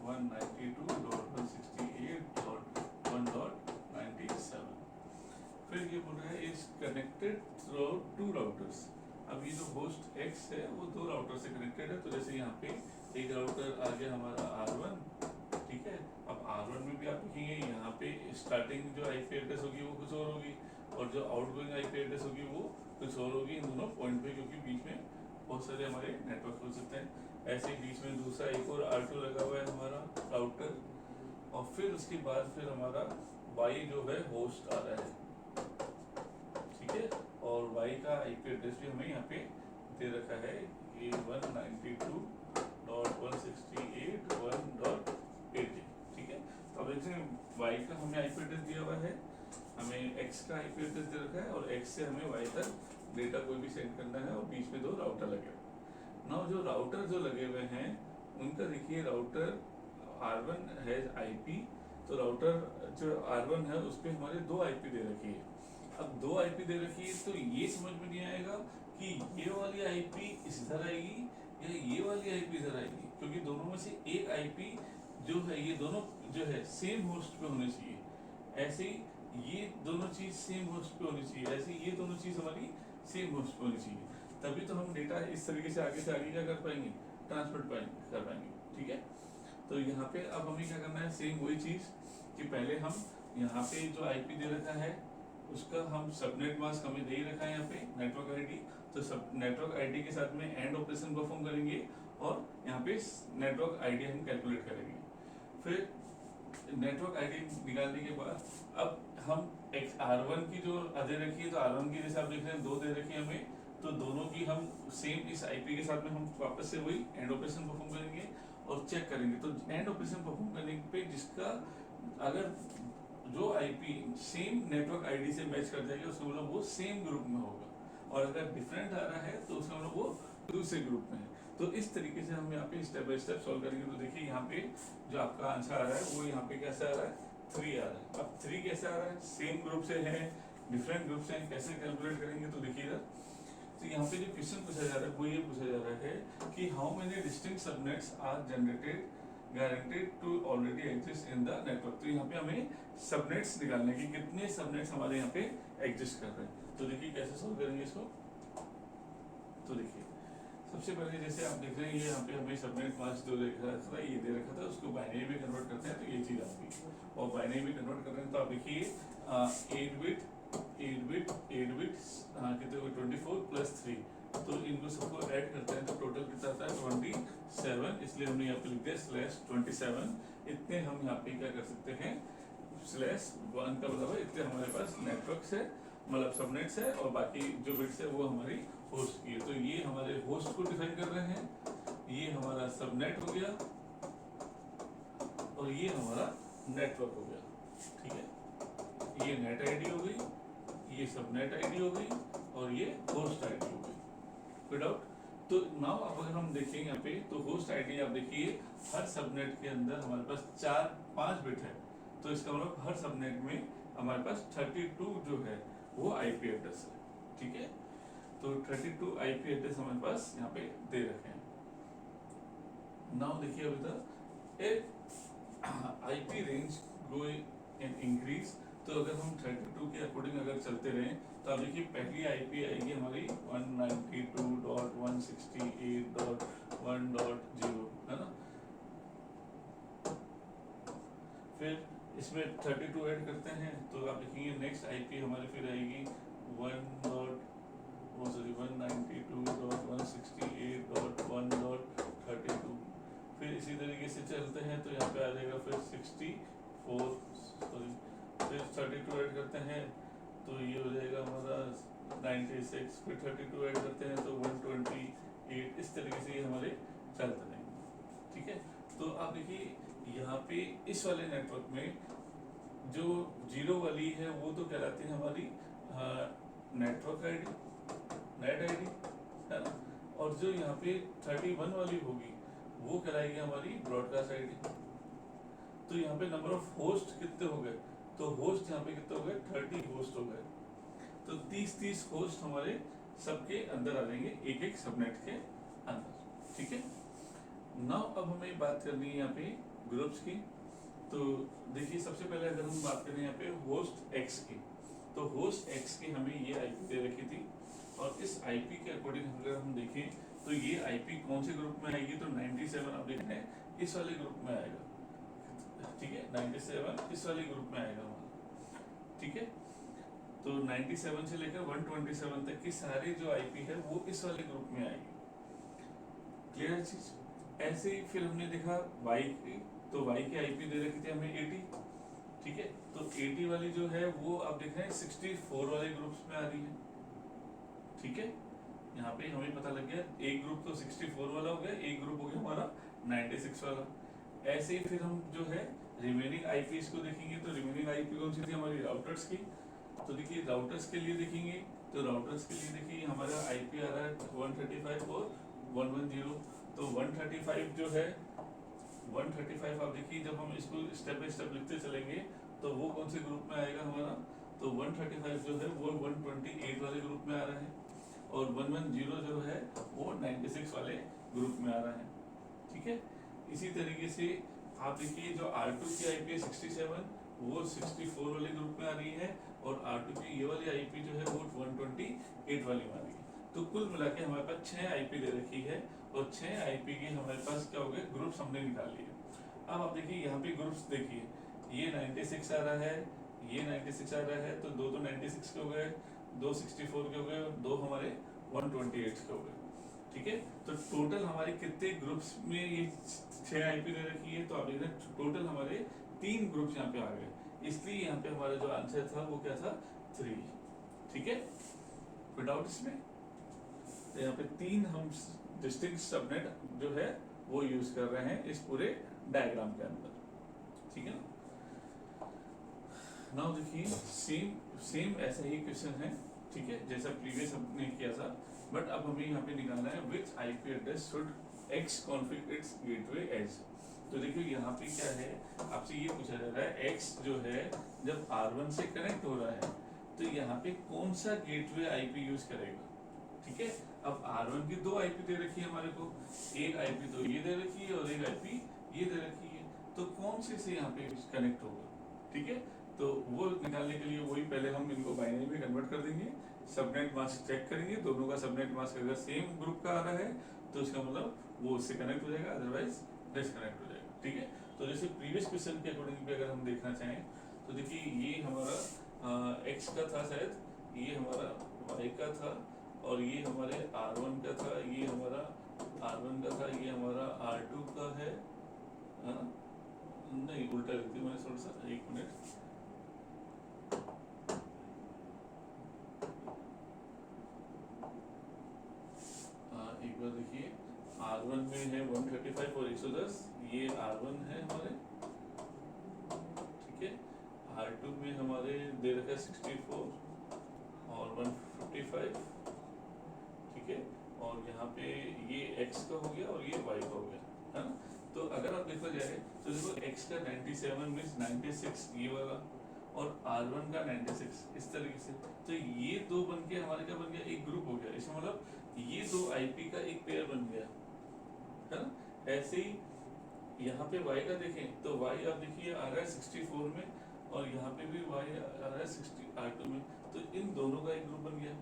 192.168.1.97। फिर ये बोल रहा है is connected through two routers. अब ये जो होस्ट x है वो दो राउटर से कनेक्टेड है। तो जैसे यहाँ पे एक राउटर आ गया हमारा R1, ठीक है। अब R1 में भी आप देखेंगे यहाँ पे स्टार्टिंग जो आईपी एड्रेस होगी वो कुछ और होगी और जो आउटगोइंग आईपी एड्रेस होगी वो कुछ और होगी इन दोनों पॉइंट पे, क्योंकि बीच में बहुत सारे हमारे नेटवर्क हो सकते हैं। ऐसे ही बीच में दूसरा एक और R2 लगा हुआ है हमारा राउटर, और फिर उसके बाद फिर हमारा Y जो है होस्ट आ रहा है, ठीक है। और Y का आईपी एड्रेस भी हमें यहाँ पे दे रखा है 192.168.1.80, ठीक है। तो अब देखते हैं Y का हमें आईपी एड्रेस दिया हुआ है, हमें X का आईपी एड्रेस दे रखा है और X से हमें Y तक डेटा कोई भी सेंड करना है और बीच में दो राउटर लगे हुए। नाउ जो राउटर जो लगे हुए हैं उनका देखिए, राउटर R1 है आईपी, तो राउटर जो R1 है उस पर हमारे दो आईपी दे रखी है। अब दो आईपी दे रखी है तो ये समझ में नहीं आएगा कि ये वाली आईपी इधर आएगी या ये वाली आईपी इधर आएगी, क्योंकि दोनों में से एक आईपी जो है ये दोनों जो है सेम होस्ट पे होने चाहिए। ऐसे ही ये दोनों चीज सेम होस्ट पे होनी चाहिए, ऐसे ये दोनों चीज हमारी सेम होस्ट पे होनी चाहिए, तभी तो हम डेटा इस तरीके से आगे क्या कर पाएंगे, ट्रांसमिट कर पाएंगे, ठीक है। तो यहाँ पे अब हमें क्या करना है, सेम वही चीज कि पहले हम यहाँ पे जो आईपी दे रखा है उसका हम सबनेट मास्क हमें दे ही रखा है यहाँ पे नेटवर्क आईडी, तो सब नेटवर्क आईडी के साथ में एंड ऑपरेशन परफॉर्म करेंगे और यहाँ पे नेटवर्क आईडी हम कैलकुलेट करेंगे। फिर नेटवर्क आईडी निकालने के बाद अब हम R1 की जो दे रखी है, तो R1 की जैसे आप देख रहे हैं दो दे रखी है हमें, तो दोनों की हम सेम इस आईपी के साथ में हम वापस से वही एंड ऑपरेशन परफॉर्म करेंगे और चेक करेंगे। तो एंड ऑपरेशन परफॉर्म करने पे जिसका अगर जो आईपी सेम नेटवर्क आईडी से मैच कर जाएगी उसका मतलब वो सेम ग्रुप में होगा, और अगर डिफरेंट आ रहा है तो उसका मतलब वो दूसरे ग्रुप में है। तो इस तरीके से हम यहाँ पे स्टेप बाय स्टेप सॉल्व करेंगे। तो देखिए यहाँ पे जो आपका आंसर आ रहा है वो यहाँ पे कैसे आ रहा है, 3 आ रहा है। अब 3 कैसे आ रहा है, सेम ग्रुप से है डिफरेंट ग्रुप से है, कैसे कैलकुलेट करेंगे। तो देखिएगा, तो यहाँ पे जो क्वेश्चन पूछा जा रहा है वो ये पूछा जा रहा है कि how many distinct subnets are generated guaranteed to already exist in the network. तो यहाँ पे हमें सबनेट्स निकालने की कितने सबनेट्स हमारे यहाँ पे एग्जिस्ट कर रहे हैं। तो देखिए कैसे सॉल्व करेंगे इसको। तो देखिए सबसे पहले जैसे आप देख रहे हैं ये यहाँ पे हमें सबनेट मास्क जो दे रखा था, ये दे रखा था, उसको बाइनरी में कन्वर्ट करते हैं तो ये चीज आती है, और बाइनरी में कन्वर्ट कर रहे हैं तो आप देखिए 8 बिट कितने 24 प्लस 3, तो इनको सबको ऐड करते हैं तो टोटल कितना आता है 27। इसलिए हमने यहाँ पे लिख दिया /27। इतने हम यहाँ पे क्या कर सकते हैं, /1 का मतलब है इतने हमारे पास नेटवर्क है, मतलब सबनेट्स है, और बाकी जो बिट्स है वो हमारी होस्ट की है। तो ये हमारे होस्ट को डिफाइन कर रहे हैं, ये हमारा सबनेट हो गया और ये हमारा नेटवर्क हो गया, ठीक है। ये नेट आईडी हो गई, ये सबनेट आईडी हो गई और ये होस्ट आईडी हो गई। कोई डाउट? तो नाउ अब अगर हम देखेंगे यहाँ पे तो होस्ट आईडी आप देखिए हर सबनेट के अंदर हमारे पास 4-5 बिट है, तो इसका मतलब हर सबनेट में हमारे पास 32 जो है वो आईपी एड्रेस है, ठीक है। तो 32 आईपी एड्रेस हमारे पास यहाँ पे दे रखे हैं। नाउ देखिए अभी तक IP range go in increase, तो अगर हम 32 के अकॉर्डिंग अगर चलते रहे तो आप देखिए पहली आईपी आएगी हमारी 192.168.1.0 है ना। फिर इसमें 32 ऐड करते हैं तो आप देखेंगे नेक्स्ट आईपी हमारी फिर आएगी 192.168.1.32। फिर इसी तरीके से चलते हैं तो यहाँ पे आ जाएगा फिर 32 ऐड करते हैं तो ये हो जाएगा हमारा 96। फिर 32 ऐड करते हैं तो 128। इस तरीके से ये हमारे चलते रहेंगे, ठीक है। तो आप देखिए यहाँ पे इस वाले नेटवर्क में जो 0 वाली है वो तो कहलाती है हमारी नेटवर्क आईडी, नेट आईडी है ना। और जो यहाँ पे 31 वाली होगी वो कहलाएगी हमारी ब्रॉडकास्ट आईडी। तो यहाँ पे नंबर ऑफ होस्ट कितने हो गए, तो होस्ट यहाँ पे कितने हो गए, 30 होस्ट हो गए। तो 30 होस्ट हमारे सबके अंदर आ जाएंगे, एक एक सबनेट के अंदर। ठीक है, नाउ अब हमें बात करनी है यहाँ पे ग्रुप्स की। तो देखिए सबसे पहले अगर हम बात करें यहाँ पे होस्ट एक्स की, तो होस्ट एक्स की हमें ये आईपी दे रखी थी, और इस आईपी के अकॉर्डिंग अगर हम देखें तो ये आईपी कौन से ग्रुप में आएगी, तो 97 आप देख रहे हैं इस वाले ग्रुप में आएगा। ठीक है, 97 इस वाले ग्रुप में आएगा हमारा। ठीक है, तो 97 से लेकर 127 तक की सारी जो आईपी है वो इस वाले ग्रुप में आएगी। क्लियर चीज। ऐसे ही फिर हमने देखा वाई की, तो वाई की आईपी दे रखी थी हमें 80। ठीक है, तो 80 वाली जो है वो आप देख रहे हैं 64 वाले ग्रुप्स में आ रही है। ठीक है, यहाँ पे हमें पता लग गया एक ग्रुप तो 64 वाला हो गया, एक ग्रुप हो गया हमारा 96 वाला। ऐसे ही फिर हम जो है रिमेनिंग आईपीज को देखेंगे, तो रिमेनिंग आईपी कौन सी थी हमारी, राउटर्स की। तो देखिए राउटर्स के लिए देखेंगे, तो राउटर्स के लिए देखिए हमारा आईपी आ रहा है 135 और 110। तो 135 जो है 135 आप देखिए जब हम इसको स्टेप बाय स्टेप लिखते चलेंगे तो वो कौन से ग्रुप में आएगा हमारा, तो 135 जो है वो 128 वाले ग्रुप में आ रहा है, और 110 जो है वो 96 वाले ग्रुप में आ रहा है। ठीक है, इसी तरीके से आप देखिए जो R2 की आईपी है 67 वो 64 वाले ग्रुप में आ रही है, और R2 की ये वाली आईपी जो है वो 128 वाली में आ रही है। तो कुल मिला के हमारे पास 6 आईपी दे रखी है, और 6 आईपी की हमारे पास क्या हो गए, ग्रुप्स हमने निकाल लिए। अब आप देखिए यहाँ पे ग्रुप्स देखिए, ये 96 आ रहा है, ये 96 आ रहा है, तो दो तो 96 के हो गए, दो 64 के हो गए, और दो हमारे 128 के हो गए। ठीक है, तो टोटल हमारे कितने ग्रुप्स में ये 6 आईपी दे रखी है, तो आप देख रहे हैं टोटल हमारे 3 ग्रुप्स यहाँ पे आ गए, इसलिए यहाँ पे हमारा जो आंसर था वो क्या था, 3। ठीक है, विदाउट इसमें तो यहाँ पे 3 हम डिस्टिंक्ट सबनेट जो है वो यूज कर रहे हैं इस पूरे डायग्राम के अंदर। ठीक है, नाउ देखिए सेम ऐसा ही क्वेश्चन है। ठीक है, जैसा प्रीवियस हमने किया था, बट अब हमें यहाँ पे निकालना है which IP address should X config its gateway as. तो देखिए यहाँ पे क्या है, आपसे ये पूछा जा रहा है एक्स जो है जब R1 से कनेक्ट हो रहा है तो यहाँ पे कौन सा गेटवे आईपी यूज करेगा। ठीक है, अब R1 की 2 आईपी दे रखी है हमारे को, एक आईपी तो ये दे रखी है और एक आईपी ये दे रखी है, तो कौन से यहाँ पे कनेक्ट होगा। ठीक है, तो वो निकालने के लिए वही पहले हम इनको बाइनरी में कन्वर्ट कर देंगे, सबनेट मास्क चेक करेंगे, दोनों का सबनेट मास्क अगर सेम ग्रुप का आ रहा है तो इसका मतलब वो उससे कनेक्ट हो जाएगा, अदरवाइज डिस्कनेक्ट हो जाएगा। ठीक है, तो जैसे प्रीवियस क्वेश्चन के अकॉर्डिंग भी अगर हम देखना चाहें तो देखिए ये हमारा एक्स का था शायद, ये हमारा वाई का था, और ये हमारे R1 का था, ये हमारा R1 का था, ये हमारा R2 का है। नहीं उल्टा लिख दिया मैंने थोड़ा सा, एक मिनट। एक बार देखिए, R1 में है 135 और 110, ये R1 है हमारे। ठीक है, R2 में हमारे दे रखा है 64 और 155। ठीक है, और यहाँ पे ये x का हो गया और ये y का हो गया, है ना। तो अगर आप देखा जाए तो देखो x का 97 मीन्स 96 ये वाला, और R1 का 96 इस तरीके से, तो ये दो बन के हमारे क्या बन गया, एक ग्रुप हो गया। इसमें मतलब ये दो आईपी का एक पेयर बन गया, है ना। ऐसे ही यहाँ पे y का देखें तो y आप देखिए आ रहा है 64 में, और यहाँ पे भी y आ रहा है 60 R2 में, तो इन दोनों का एक ग्रुप बन गया।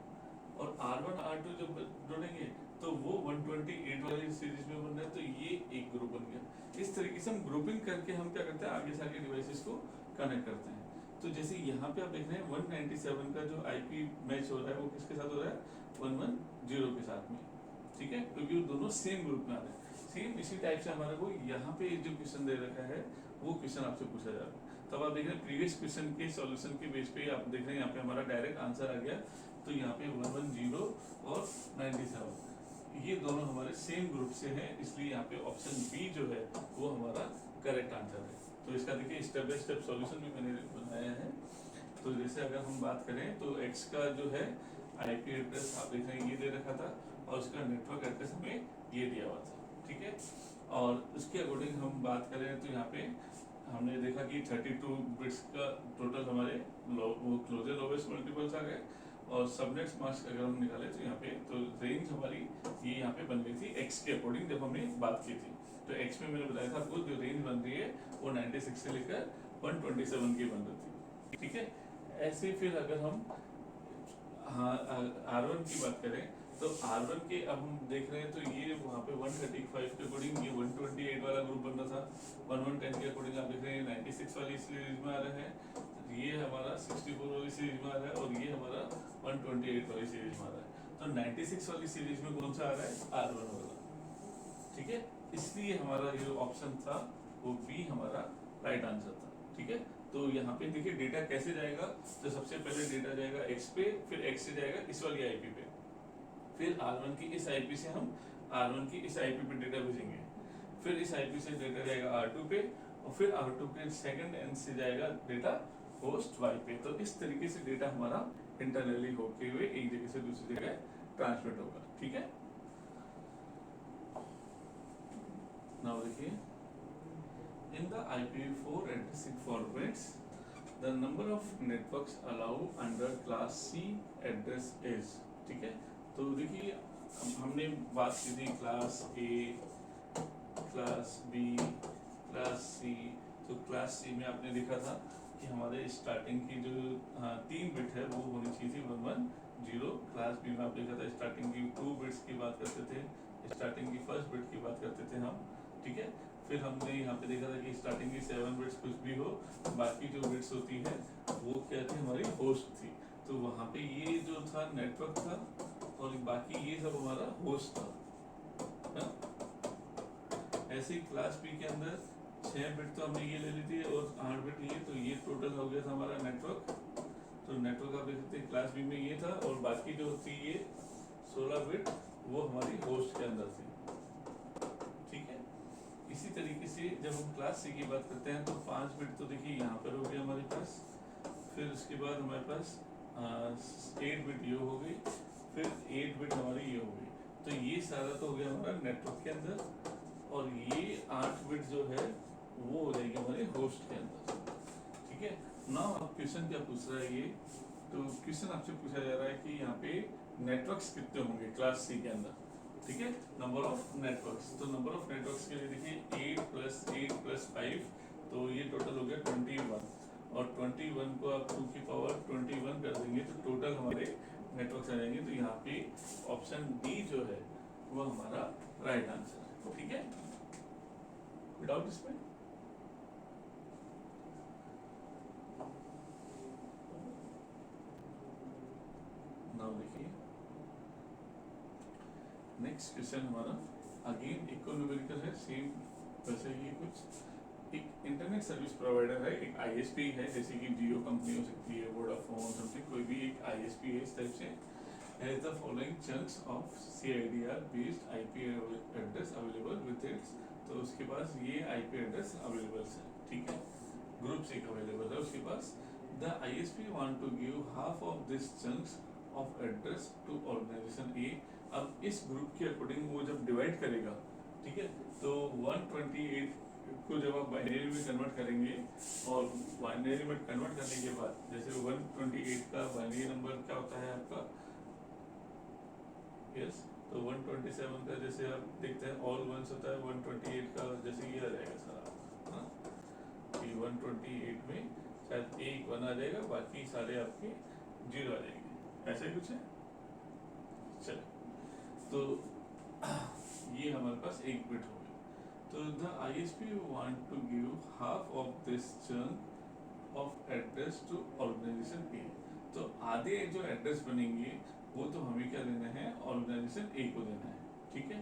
और R1 R2 जब जोड़ेंगे तो वो 128 वाली सीरीज में बन रहा है, तो ये एक ग्रुप बन गया। इस तरीके से हम ग्रुपिंग करके हम क्या करते हैं, आगे से आगे डिवाइसेस को कनेक्ट करते हैं। तो जैसे यहाँ पे आप देख रहे हैं 197 का जो आईपी मैच हो रहा है वो किसके साथ हो रहा है, 110 के साथ में। ठीक है, क्योंकि वो दोनों सेम ग्रुप में आ रहे हैं। सेम इसी टाइप से हमारे को यहाँ पे जो क्वेश्चन दे रखा है वो क्वेश्चन आपसे पूछा जा रहा है। तब आप देख रहे हैं प्रीवियस क्वेश्चन के सॉल्यूशन के बेस पे आप देख रहे हैं यहाँ पे हमारा डायरेक्ट आंसर आ गया। तो यहाँ पे 110 और 97 ये दोनों हमारे सेम ग्रुप से हैं, इसलिए यहाँ पे ऑप्शन बी जो है वो हमारा करेक्ट आंसर है। तो इसका देखिए स्टेप बाय स्टेप सॉल्यूशन भी मैंने बनाया है। तो जैसे अगर हम बात करें तो x का जो है आईपी एड्रेस आप देख रहे हैं ये दे रखा था, और उसका नेटवर्क एड्रेस हमें ये दिया हुआ था, ठीक है। और उसके अकॉर्डिंग हम बात करें तो यहाँ पे हमने देखा कि 32 बिट्स का टोटल हमारे वो क्लोजर लोवेस्ट मल्टीपल्स आ गए, और सबनेट्स मास्क अगर हम निकाले तो यहाँ पे तो रेंज हमारी ये यहाँ पे बन गई थी एक्स के अकॉर्डिंग जब हमने बात की थी। तो एक्स में मैंने बताया था आपको जो रेंज बन रही है वो 96 से लेकर 127 की बन रही थी, ठीक है। ऐसे फिर अगर हम हाँ R1 की बात करें तो R1 के अब हम देख रहे हैं तो ये वहाँ पे 135 के अकॉर्डिंग ये 128 वाला ग्रुप बन रहा था, 1110 के अकॉर्डिंग आप देख रहे हैं 96 वाली सीरीज में आ रहे हैं, ये हमारा 64 वाली सीरीज में आ रहा है, और ये हमारा 128 वाली सीरीज में आ रहा है। तो 96 वाली सीरीज में कौन सा आ रहा है? R1 वाला, ठीक है। इसलिए हमारा जो ऑप्शन था वो बी हमारा राइट आंसर था, ठीक है। तो यहाँ पे देखिए डेटा कैसे जाएगा, तो सबसे पहले डेटा जाएगा एक्स पे, फिर एक्स से जाएगा इस वाली आईपी पे, फिर R1 की इस आईपी से हम R1 की इस आईपी पे डेटा भेजेंगे, फिर इस आईपी से डेटा जाएगा R2 पे, और फिर R2 के सेकंड एंड से जाएगा डेटा होस्ट Y पे। तो इस तरीके से डेटा हमारा इंटरनली होते हुए एक जगह से दूसरी जगह ट्रांसमिट होगा, ठीक है। नाउ देखिए, in the IPv4 addressing formats, the number of networks allowed under class C address is, ठीक है। तो देखिए हमने बात की थी class A, class B, class C। तो क्लास C में आपने देखा था कि हमारे स्टार्टिंग की जो 3 बिट है वो होनी चाहिए थी 110। क्लास B में आप देखा था स्टार्टिंग की 2 बिट्स की बात करते थे, स्टार्टिंग की फर्स्ट बिट की बात करते थे हम, ठीक है। फिर हमने यहाँ पे देखा था कि स्टार्टिंग की 7 बिट्स कुछ भी हो, बाकी जो बिट्स होती है वो क्या थी? हमारी होस्ट थी। तो वहाँ पे ये जो था नेटवर्क था, और बाकी ये सब हमारा होस्ट था, है? ऐसे ही क्लास बी के अंदर 6 बिट तो हमने ये ले ली थी और 8 बिट ये, तो ये टोटल हो गया था हमारा नेटवर्क। तो नेटवर्क आप देख सकते हैं क्लास बी में ये था, और बाकी जो थी ये 16 बिट वो हमारी होस्ट के अंदर थी, ठीक है। इसी तरीके से जब हम क्लास सी की बात करते हैं तो 5 बिट तो देखिए यहाँ पर हो गया हमारे पास, फिर उसके बाद हमारे पास 8 बिट ये हो गई, फिर 8 बिट हमारी ये हो गई। तो ये सारा तो हो गया हमारा नेटवर्क के अंदर, और ये 8 बिट जो है वो हो जाएगी हमारे होस्ट के अंदर, ठीक है। नाउ अब क्वेश्चन क्या पूछ रहा है ये, तो क्वेश्चन आपसे पूछा जा रहा है कि यहाँ पे नेटवर्क्स कितने होंगे क्लास सी के अंदर, ठीक है। नंबर ऑफ नेटवर्क्स, तो नंबर ऑफ नेटवर्क्स के लिए देखिए 8 + 8 + 5, तो ये टोटल हो गया 21, और 21 को आप 2 की पावर 21 कर देंगे तो टोटल हमारे नेटवर्क्स आ जाएंगे। तो यहाँ पे ऑप्शन डी जो है वो हमारा राइट आंसर है, ठीक है। विदाउट इसमें नाउ देखिए नेक्स्ट क्वेश्चन हमारा अगेन इकोनॉमिकल है, सेम वैसे ही कुछ। एक इंटरनेट सर्विस प्रोवाइडर है, एक आईएसपी है, जैसे कि जियो कंपनी हो सकती है, वोडाफोन समथिंग, कोई भी एक आईएसपी है इस टाइप से, has the following chunks of CIDR based IP address available with its. तो उसके पास ये IP एड्रेस अवेलेबल है, ठीक है, ग्रुप्स एक अवेलेबल है उसके पास। The ISP want to give half of this chunks of address to organisation A. अब इस ग्रुप के अकॉर्डिंग वो जब डिवाइड करेगा, ठीक है, तो 128 को जब आप बाइनरी में कन्वर्ट करेंगे, और बाइनरी में कन्वर्ट करने के बाद जैसे 128 का बाइनरी नंबर क्या होता है आपका, यस, तो 127 का जैसे आप देखते हैं ऑल वंस होता है, 128 का जैसे ये आ जाएगा सारा, हाँ, कि 128 में शायद एक 1 आ जाएगा, बाकी सारे आपके 0 आ जाएंगे, ऐसा ही कुछ है। चलो, तो ये हमारे पास एक बिट हो गया। तो the ISP want to give half of this chunk of address to organisation A. तो आधे जो एड्रेस बनेंगे वो तो हमें क्या देना है, ऑर्गेनाइजेशन ए को देना है, ठीक है।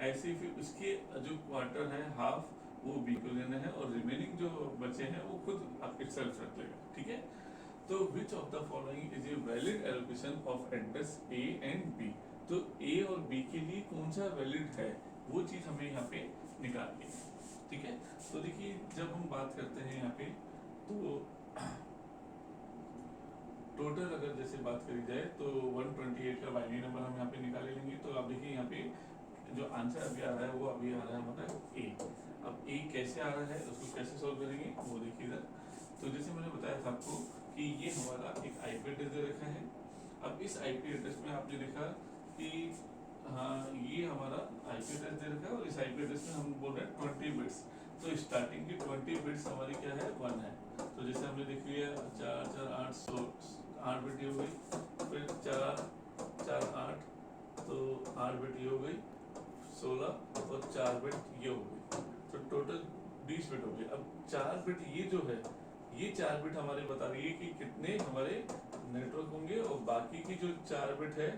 ऐसे ही फिर उसके जो क्वार्टर है हाफ वो बी को देना है, और रिमेनिंग जो बचे हैं वो खुद आपके सेल्फ रख लेगा, ठीक है। तो which of the following is a valid allocation of address A and B. तो ए और बी के लिए कौन सा वैलिड है वो चीज हमें यहाँ पे निकालनी है, ठीक है। तो देखिए जब हम बात करते हैं यहाँ पे, तो टोटल अगर जैसे बात करी जाए तो 128 का बाइनरी नंबर हम यहाँ पे निकाल लेंगे। तो आप देखिए यहाँ पे जो आंसर अभी आ रहा है वो अभी आ रहा है हमारा ए। अब ए कैसे आ रहा है उसको कैसे सॉल्व करेंगे वो देखिए इधर। तो जैसे मैंने बताया था आपको कि ये हमारा एक आईपी एड्रेस दे रखा है। अब इस आईपी एड्रेस में आपने देखा कि हाँ ये हमारा आईपी एड्रेस दे रखा है और इस आईपी एड्रेस में हम बोल रहे हैं 20 बिट्स। तो स्टार्टिंग की 20 बिट्स हमारी क्या है 1 है। तो जैसे हमने देख लिया 4 4 8 8 बिट हो गई, फिर 4 4 8 तो 8 बिट हो गई 16 और 4 बिट ये हो गई, तो टोटल 20 बिट हो गई। अब 4 बिट ये जो है ये 4 बिट हमारे बता रही है कि कितने हमारे नेटवर्क होंगे और बाकी की जो 4 बिट है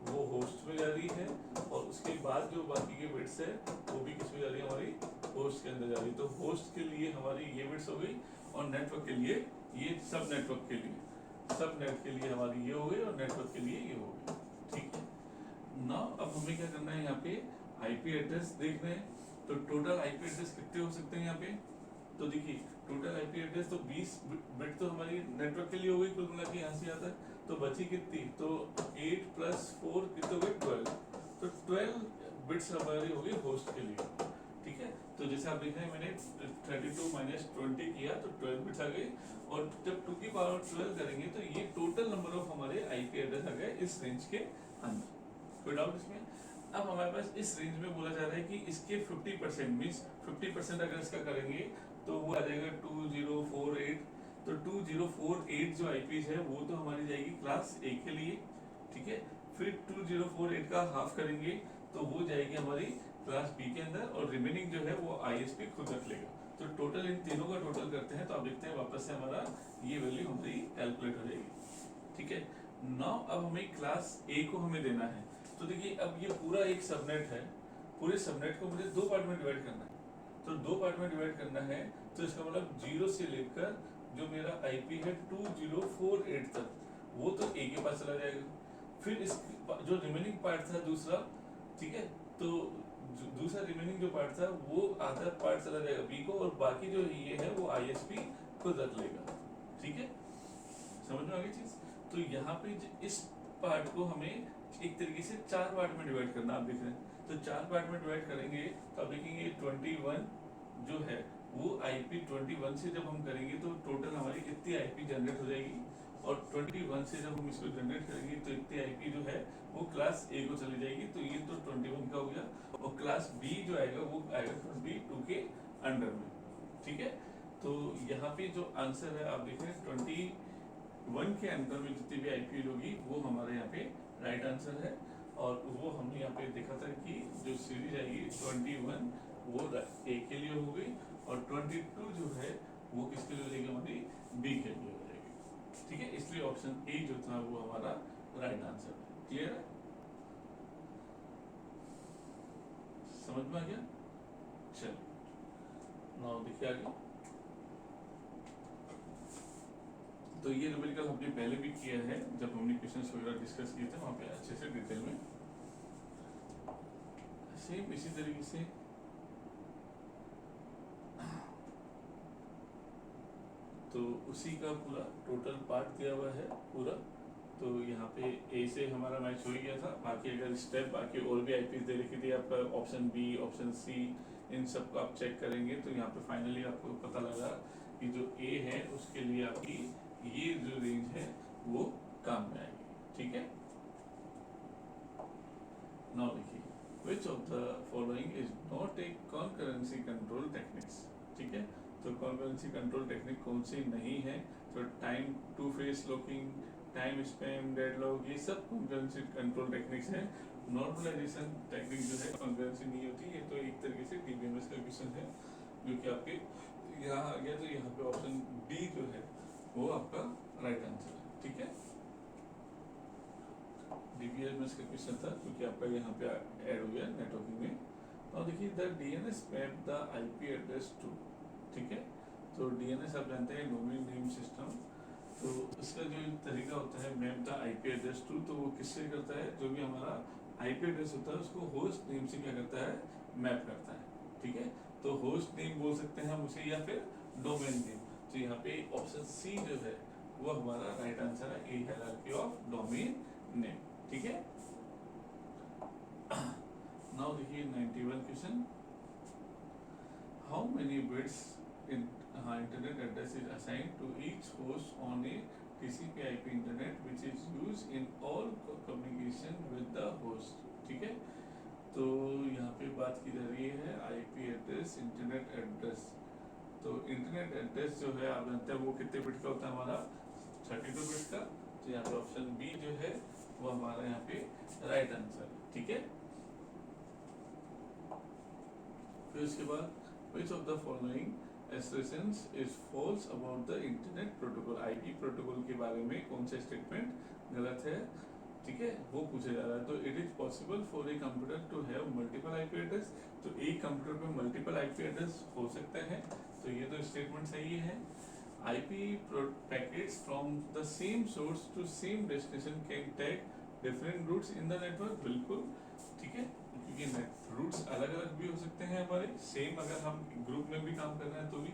वो होस्ट में जा रही है और उसके बाद जो बाकी के बिट्स है वो भी किस में जा रही है हमारी होस्ट के अंदर जा रही है। तो होस्ट के लिए हमारी ये बिट्स हो गई और नेटवर्क के लिए ये सब नेटवर्क के लिए सब नेट के लिए हमारी ये हो गई और नेटवर्क के लिए ये हो गई। ठीक है ना। अब हमें क्या करना है यहाँ पे आईपी एड्रेस देख रहे हैं। तो टोटल आईपी एड्रेस कितने हो सकते हैं यहाँ पे। तो देखिए टोटल आईपी एड्रेस तो 20 बिट तो हमारी नेटवर्क के लिए हो गई कुल मिला के यहाँ से आता है। तो बची कितनी तो 8 + 4 कितने हो गए 12। तो 12 बिट्स हमारी हो गई होस्ट के लिए। ठीक है तो जैसे आप देख रहे हैं मैंने 32 - 20 किया तो 12 बिट्स आ गई और जब 2 की पावर 12 करेंगे तो ये टोटल नंबर ऑफ हमारे आईपी एड्रेस आ गए इस रेंज के अंदर। कोई डाउट इसमें। अब हमारे पास इस रेंज में बोला जा रहा है कि इसके 50% मींस 50% अगर इसका करेंगे तो वो आ जाएगा 2048। तो 2048 जो आईपीज है वो तो हमारी जाएगी क्लास ए के लिए। ठीक है फिर 2048 का हाफ करेंगे तो वो जाएगी हमारी क्लास बी के अंदर और रिमेनिंग जो है वो आईएसपी खुद रख लेगा। तो टोटल इन तीनों का टोटल करते हैं तो आप देखते हैं वापस से हमारा ये वैल्यू हमारी कैलकुलेट हो जाएगी। ठीक है नाउ अब हमें क्लास ए को हमें देना है। तो देखिए अब ये पूरा एक सबनेट है, पूरे सबनेट को मुझे 2 पार्ट में डिवाइड करना है। तो 2 पार्ट में डिवाइड करना है तो इसका मतलब 0 से लेकर जो मेरा आईपी है 2048 तक वो तो ए के पास चला जाएगा। फिर इस जो रिमेनिंग पार्ट था दूसरा, ठीक है तो दूसरा रिमेनिंग जो पार्ट था वो आधा पार्ट चला जाएगा बी को और बाकी जो ये है वो आईएसपी खुद रख लेगा। ठीक है समझ में आ गई चीज। तो यहाँ पे इस पार्ट को हमें एक तरीके से 4 पार्ट में डिवाइड करना आप देख रहे हैं। तो 4 पार्ट में डिवाइड करेंगे तो आप देखेंगे 21 जो है वो आईपी 21 से जब हम करेंगे तो टोटल हमारी कितनी आईपी जनरेट हो जाएगी और 21 से जब हम इसको जनरेट करेंगे तो इतनी आईपी जो है वो क्लास ए को चली जाएगी। तो ये तो 21 का हो गया और क्लास बी जो आएगा वो आएगा 22 के अंडर में। ठीक है तो यहाँ पे जो आंसर है आप देख रहे हैं 21 के अंदर में जितनी भी आईपी होगी वो हमारे यहाँ पे राइट आंसर है। और वो हमने यहाँ पे देखा था कि जो सीरीज आएगी 21 वो ए के लिए हो गई और 22 जो है वो किसके लिए हो जाएगी हमारी बी के लिए हो जाएगी। ठीक है इसलिए ऑप्शन ए जो था वो हमारा राइट आंसर है। क्लियर है समझ में आ गया। चलो नाउ देखिए आगे। तो ये न्यूमेरिकल हमने पहले भी किया है जब हमने क्वेश्चंस वगैरह डिस्कस किए थे वहाँ पे अच्छे से डिटेल में सेम इसी तरीके से तो उसी का पूरा टोटल पार्ट दिया हुआ है पूरा। तो यहाँ पे ए से हमारा मैच हो ही गया था। बाकी अगर स्टेप बाकी और भी आईपीज दे रखी थी आपका ऑप्शन बी ऑप्शन सी इन सब को आप चेक करेंगे तो यहाँ पे फाइनली आपको पता लगा कि जो ए है उसके लिए आपकी ये जो रेंज है वो काम में आएगी। ठीक है नाउ देखिए which of the following is not a concurrency control techniques। ठीक है तो concurrency control टेक्निक कौन सी नहीं है। तो time two phase locking time stamp deadlock ये सब concurrency control टेक्निक्स है। नॉर्मलाइजेशन टेक्निक जो है concurrency नहीं होती। ये तो एक तरीके से डीबीएमएस का क्वेश्चन है जो कि आपके यहाँ आ गया। तो यहाँ पे ऑप्शन डी जो है वो आपका राइट आंसर है। ठीक है डीबीएमएस का क्वेश्चन था क्योंकि आपका यहाँ पे ऐड हो गया नेटवर्किंग में। और देखिए the DNS map the IP address to. ठीक है तो डीएनएस आप जानते हैं डोमेन नेम सिस्टम। तो इसका जो तरीका होता है map the IP address to तो वो किससे करता है जो भी हमारा आईपी एड्रेस होता है उसको होस्ट नेम से क्या करता है मैप करता है। ठीक है तो होस्ट नेम बोल सकते हैं हम उसे या फिर डोमेन नेम। तो यहाँ पे ऑप्शन सी जो है वो हमारा राइट आंसर है, ए हायरार्की ऑफ डोमेन नेम। ठीक है, नाउ देखिए 91 question, how many bits internet address is assigned to each host on a TCP/IP internet which is used in all communication with the host। ठीक है, तो यहाँ पे बात की जा रही है आईपी एड्रेस, इंटरनेट एड्रेस। तो इंटरनेट एड्रेस जो है आप जानते हैं वो कितने बिट का होता है हमारा, 32 बिट का। तो यहाँ पे ऑप्शन बी जो है वो हमारा यहाँ पे राइट आंसर। ठीक है, फिर उसके बाद which of the following assertions is false about the internet protocol, IP protocol के बारे में कौन सा स्टेटमेंट गलत है। ठीक है, वो पूछा जा रहा है। तो it is possible for a computer to have multiple IP address, तो एक कंप्यूटर पे मल्टीपल आईपी एड्रेस हो सकते हैं, तो ये तो स्टेटमेंट सही है। IP packets from the same source to same destination can take different routes in the network, बिल्कुल ठीक है, क्योंकि रूट्स अलग अलग भी हो सकते हैं हमारे, सेम अगर हम ग्रुप में भी काम कर रहे हैं तो भी।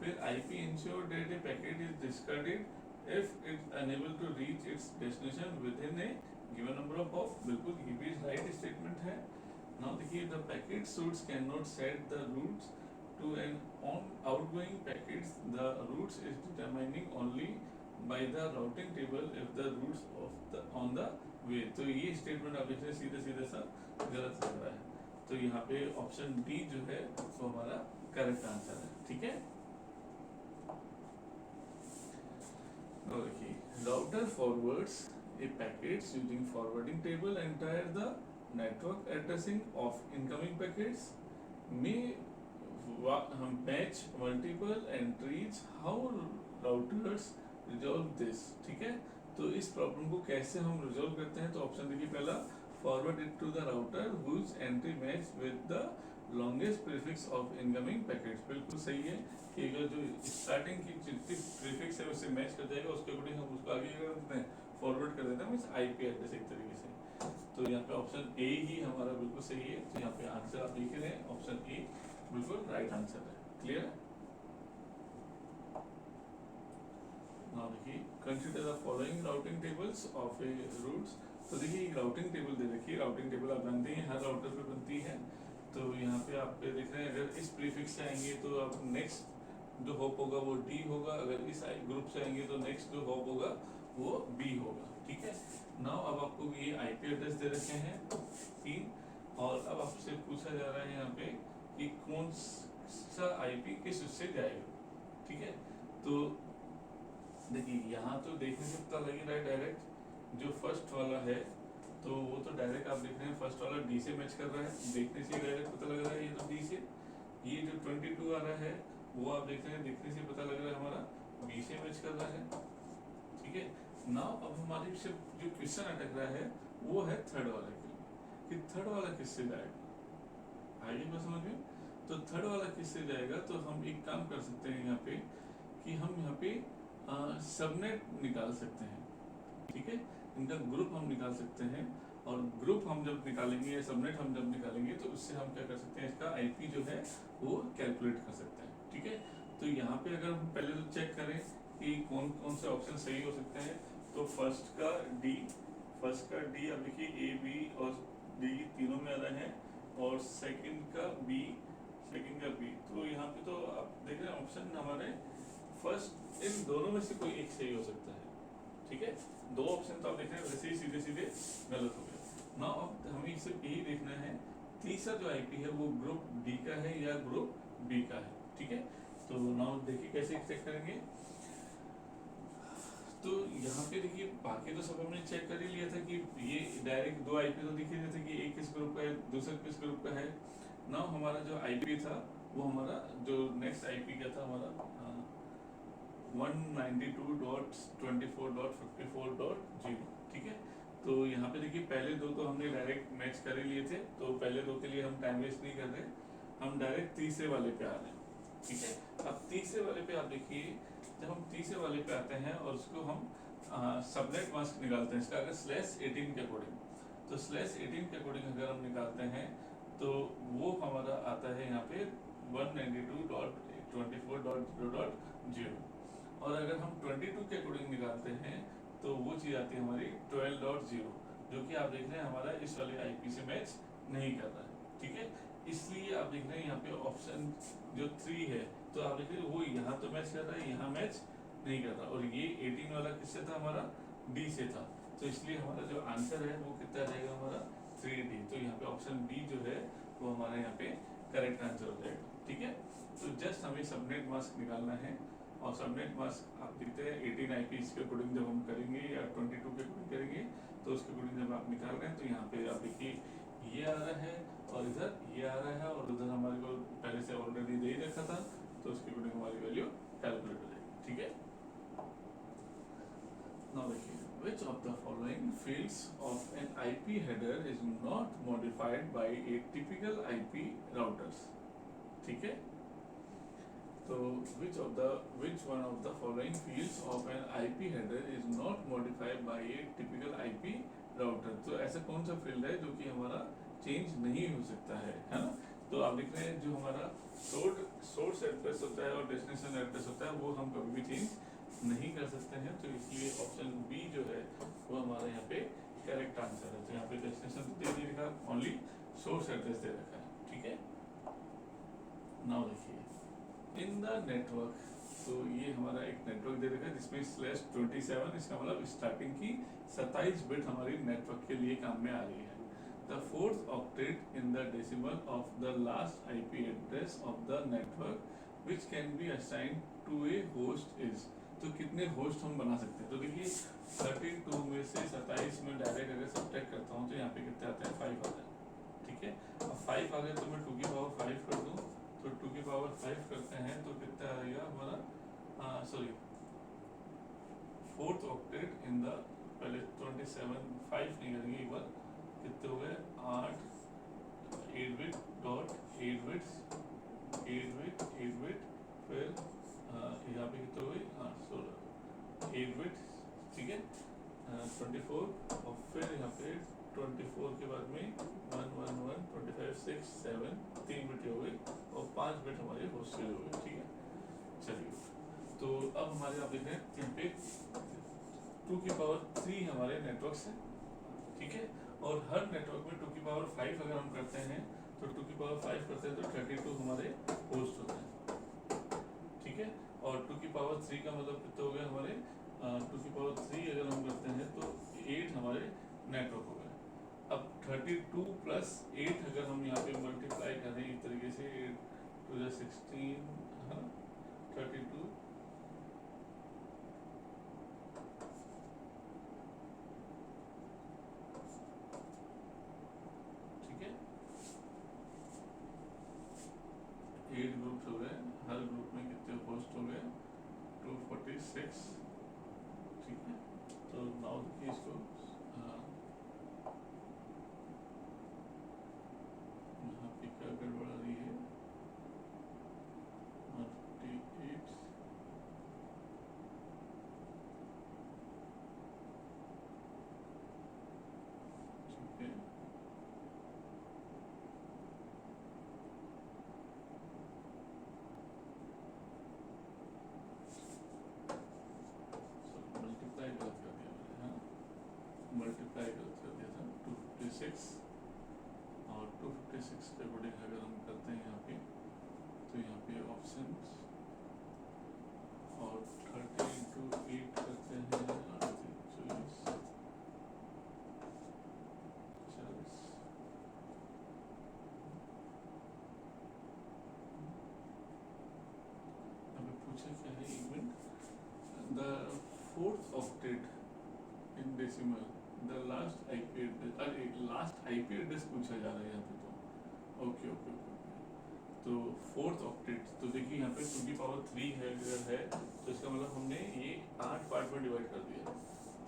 फिर IP ensure that A packet is discarded if it's unable to reach its destination within a given number of hops, बिल्कुल ये भी राइट स्टेटमेंट है। नाउ देखिए the packet suites cannot set the routes to an on outgoing packets, the routes is determining only by the routing table if the routes of the on the way। तो ये स्टेटमेंट आप देखिए सीधे सीधे सा गलत लग रहा है, तो यहाँ पे ऑप्शन डी जो है वो हमारा करेक्ट आंसर है। ठीक है, okay. Router forwards a packets using forwarding table entire the network addressing of incoming packets may match multiple entries, how routers resolve this। ठीक है, तो इस प्रॉब्लम को कैसे हम रिजॉल्व करते हैं, तो ऑप्शन देखिए पहला, forward it to the router whose entry match with the longest prefix of incoming packets, बिल्कुल सही है कि अगर जो स्टार्टिंग की जितनी प्रीफिक्स है उससे मैच कर जाएगा, उसके अकॉर्डिंग हम उसको आगे कर देते हैं, फॉरवर्ड कर देते हैं, मींस आईपी एड्रेस एक तरीके से। तो यहाँ पे ऑप्शन ए ही हमारा बिल्कुल सही है, तो यहाँ पे आंसर आप लिख रहे हैं ऑप्शन ए बिल्कुल राइट आंसर है। क्लियर है, नाउ देखिए consider the following routing tables of a routes. तो देखिए राउटिंग टेबल दे रखी है, राउटिंग टेबल आप जानते हैं हर राउटर पे बनती है। तो यहाँ पे आप देख रहे हैं अगर इस प्रीफिक्स से आएंगे तो आप नेक्स्ट जो हॉप होगा वो डी होगा, अगर इस ग्रुप से आएंगे तो नेक्स्ट जो हॉप होगा वो बी होगा। ठीक है, नाउ अब आपको ये आईपी एड्रेस दे रखे हैं 3, और अब आपसे पूछा जा रहा है यहाँ पे कि कौन सा आईपी किस उससे जाएगा। ठीक है, तो देखिए यहाँ तो देखने से पता लग रहा है डायरेक्ट जो फर्स्ट वाला है, तो वो तो डायरेक्ट आप देख रहे हैं फर्स्ट वाला डी से मैच कर रहा है, देखने से डायरेक्ट पता लग रहा है ये तो डी से। ये जो 22 आ रहा है वो आप देख रहे हैं देखने से पता लग रहा है हमारा बी से मैच कर रहा है। ठीक है, नाउ अब हमारी से जो क्वेश्चन अटक रहा है वो है थर्ड वाला के लिए, कि थर्ड वाला किससे जाएगा, आइए बस समझ में। तो थर्ड वाला किससे जाएगा, तो हम एक काम कर सकते हैं यहाँ पे कि हम यहाँ पे सबनेट निकाल सकते हैं। ठीक है, इनका ग्रुप हम निकाल सकते हैं, और ग्रुप हम जब निकालेंगे या सबनेट हम जब निकालेंगे तो उससे हम क्या कर सकते हैं, इसका आईपी जो है वो कैलकुलेट कर सकते हैं। ठीक है, तो यहाँ पे अगर हम पहले तो चेक करें कि कौन कौन से ऑप्शन सही हो सकते हैं, तो फर्स्ट का डी अब देखिए ए बी और डी तीनों में आ रहे हैं, और सेकंड का बी, तो यहाँ पे तो आप देख रहे हैं ऑप्शन हमारे फर्स्ट, इन दोनों में से कोई एक सही हो सकता है। ठीक है, दो ऑप्शन तो आप देख रहे हैं वैसे ही सीधे सीधे गलत हो गए। नाउ अब हमें सिर्फ यही देखना है तीसरा जो आईपी है वो ग्रुप डी का है या ग्रुप बी का है। ठीक है, तो नाउ देखिए कैसे चेक करेंगे। तो यहाँ पे देखिए बाकी तो सब हमने चेक कर ही लिया था कि ये डायरेक्ट दो आईपी तो दिख ही रहे थे कि एक किस ग्रुप का है दूसरा किस ग्रुप का है। नाउ हमारा जो आईपी था वो हमारा जो नेक्स्ट आईपी क्या था हमारा 192.24.54.0। ठीक है, तो यहाँ पे देखिए पहले दो तो हमने डायरेक्ट मैच कर ही लिए थे, तो पहले दो के लिए हम टाइम वेस्ट नहीं कर रहे, हम डायरेक्ट तीसरे वाले पे आ रहे हैं। ठीक है, अब तीसरे वाले पे आप देखिए जब हम तीसरे वाले पे आते हैं और उसको हम सबनेट मास्क निकालते हैं इसका अगर /18 के अकॉर्डिंग, तो /18 के अकॉर्डिंग अगर हम निकालते हैं तो वो हमारा आता है यहाँ पे 192.24.0.0। और अगर हम 22 के अकॉर्डिंग निकालते हैं तो वो चीज़ आती है हमारी 12.0, जो कि आप देख रहे हैं हमारा इस वाले आईपी से मैच नहीं कर रहा है, ठीक है। इसलिए आप देख रहे हैं यहाँ पे ऑप्शन जो 3 है, तो आप देख रहे हैं वो यहाँ तो मैच कर रहा है, यहाँ मैच नहीं कर रहा। और ये 18 वाला किससे था, हमारा डी से था, तो इसलिए हमारा जो आंसर है वो कितना रहेगा, हमारा 3D। तो यहाँ पे ऑप्शन बी जो है वो हमारा यहाँ पे करेक्ट आंसर हो जाएगा, ठीक है। तो जस्ट हमें सबनेट मास्क निकालना है, और सबनेट मास्क आप देखते हैं 18 IP के अकॉर्डिंग जब हम करेंगे या 22 के अकॉर्डिंग करेंगे, तो उसके अकॉर्डिंग जब आप निकाल रहे हैं तो यहाँ पे आप देखिए ये आ रहा है और इधर ये आ रहा है, और उधर हमारे को पहले से ऑलरेडी दे ही रखा था, तो उसके अकॉर्डिंग हमारी वैल्यू कैलकुलेट हो जाएगी, ठीक है। नाउ देखिए, which of the following fields of an IP header is not modified by a typical IP routers, ठीक है। तो which one of the following fields of an IP header is not modified by a typical IP router, तो ऐसा कौन सा फील्ड है जो कि हमारा चेंज नहीं हो सकता है ना। तो आप देख रहे हैं जो हमारा सोर्स एड्रेस होता है और डेस्टिनेशन एड्रेस होता है वो हम कभी भी चेंज नहीं कर सकते हैं, तो इसलिए ऑप्शन बी जो है वो हमारा यहाँ पे करेक्ट आंसर है। तो यहाँ पे डेस्टिनेशन दे नहीं रखा, ओनली सोर्स एड्रेस दे रखा है, ठीक है। नाउ देखिए इन द नेटवर्क, तो ये हमारा एक नेटवर्क दे रखा है जिसमें /27, इसका मतलब स्टार्टिंग की 27 बिट हमारी नेटवर्क के लिए काम में आ रही है। The fourth octet in the decimal of the last IP address of the network which can be assigned to a host is, तो कितने होस्ट हम बना सकते हैं। तो देखिए 32 में से 27 में डायरेक्ट अगर सब्ट्रैक्ट करता हूँ तो यहाँ पे कितने आते हैं, 5 आते हैं, ठीक है। अब 5 आ गए तो मैं 2 की पावर 5 कर दूँ, तो 2 की पावर 5 करते हैं तो कितना आएगा हमारा, फोर्थ ऑक्टेट इन द, पहले 27 5 नहीं करेंगे एक बार, कितने हो गए 8 8 बिट डॉट 8 बिट्स 8 बिट फिर यहाँ पे कितने हो गई 8 बिट, ठीक है 24, और फिर यहाँ पे 24 के बाद में 1 1 1 25 6 7 3 बिट हो गई, और 5 बिट हमारे होस्ट हो गए, ठीक है। चलिए तो अब हमारे आप देख रहे हैं यहाँ पे 2 की पावर 3 हमारे नेटवर्क्स हैं, ठीक है। और हर नेटवर्क में 2 की पावर 5 अगर हम करते हैं तो 2 की पावर 5 करते हैं तो 32 हमारे होस्ट होते हैं, ठीक है। और 2 की पावर 3 का मतलब कितना हो गया हमारे 2 की पावर 3 अगर हम करते हैं तो 8 हमारे नेटवर्क हो गए। अब 32 प्लस 8 अगर हम यहाँ पे मल्टीप्लाई करें इस तरीके से 8 2 16 32 8 ग्रुप्स हो गए, हर ग्रुप में कितने होस्ट हो गए 246, ठीक है। तो नाउ देखिए इसको यहाँ पे क्या गड़बड़ आ रही है 158, ठीक है। मल्टीप्लाई गलत कर दिया था 256, और 256 के अकॉर्डिंग अगर हम करते हैं यहाँ पे तो यहाँ पे ऑप्शन और 30 into 8 करते हैं 24 40, हमें पूछा क्या है एक minute, the fourth octet in decimal the last IP address, अरे लास्ट IP एड्रेस पूछा जा रहा है यहाँ पे, तो ओके ओके ओके ओके। तो फोर्थ ऑक्टेट, तो देखिए यहाँ पे 2 की पावर 3 है अगर है तो इसका मतलब हमने ये 8 पार्ट में डिवाइड कर दिया,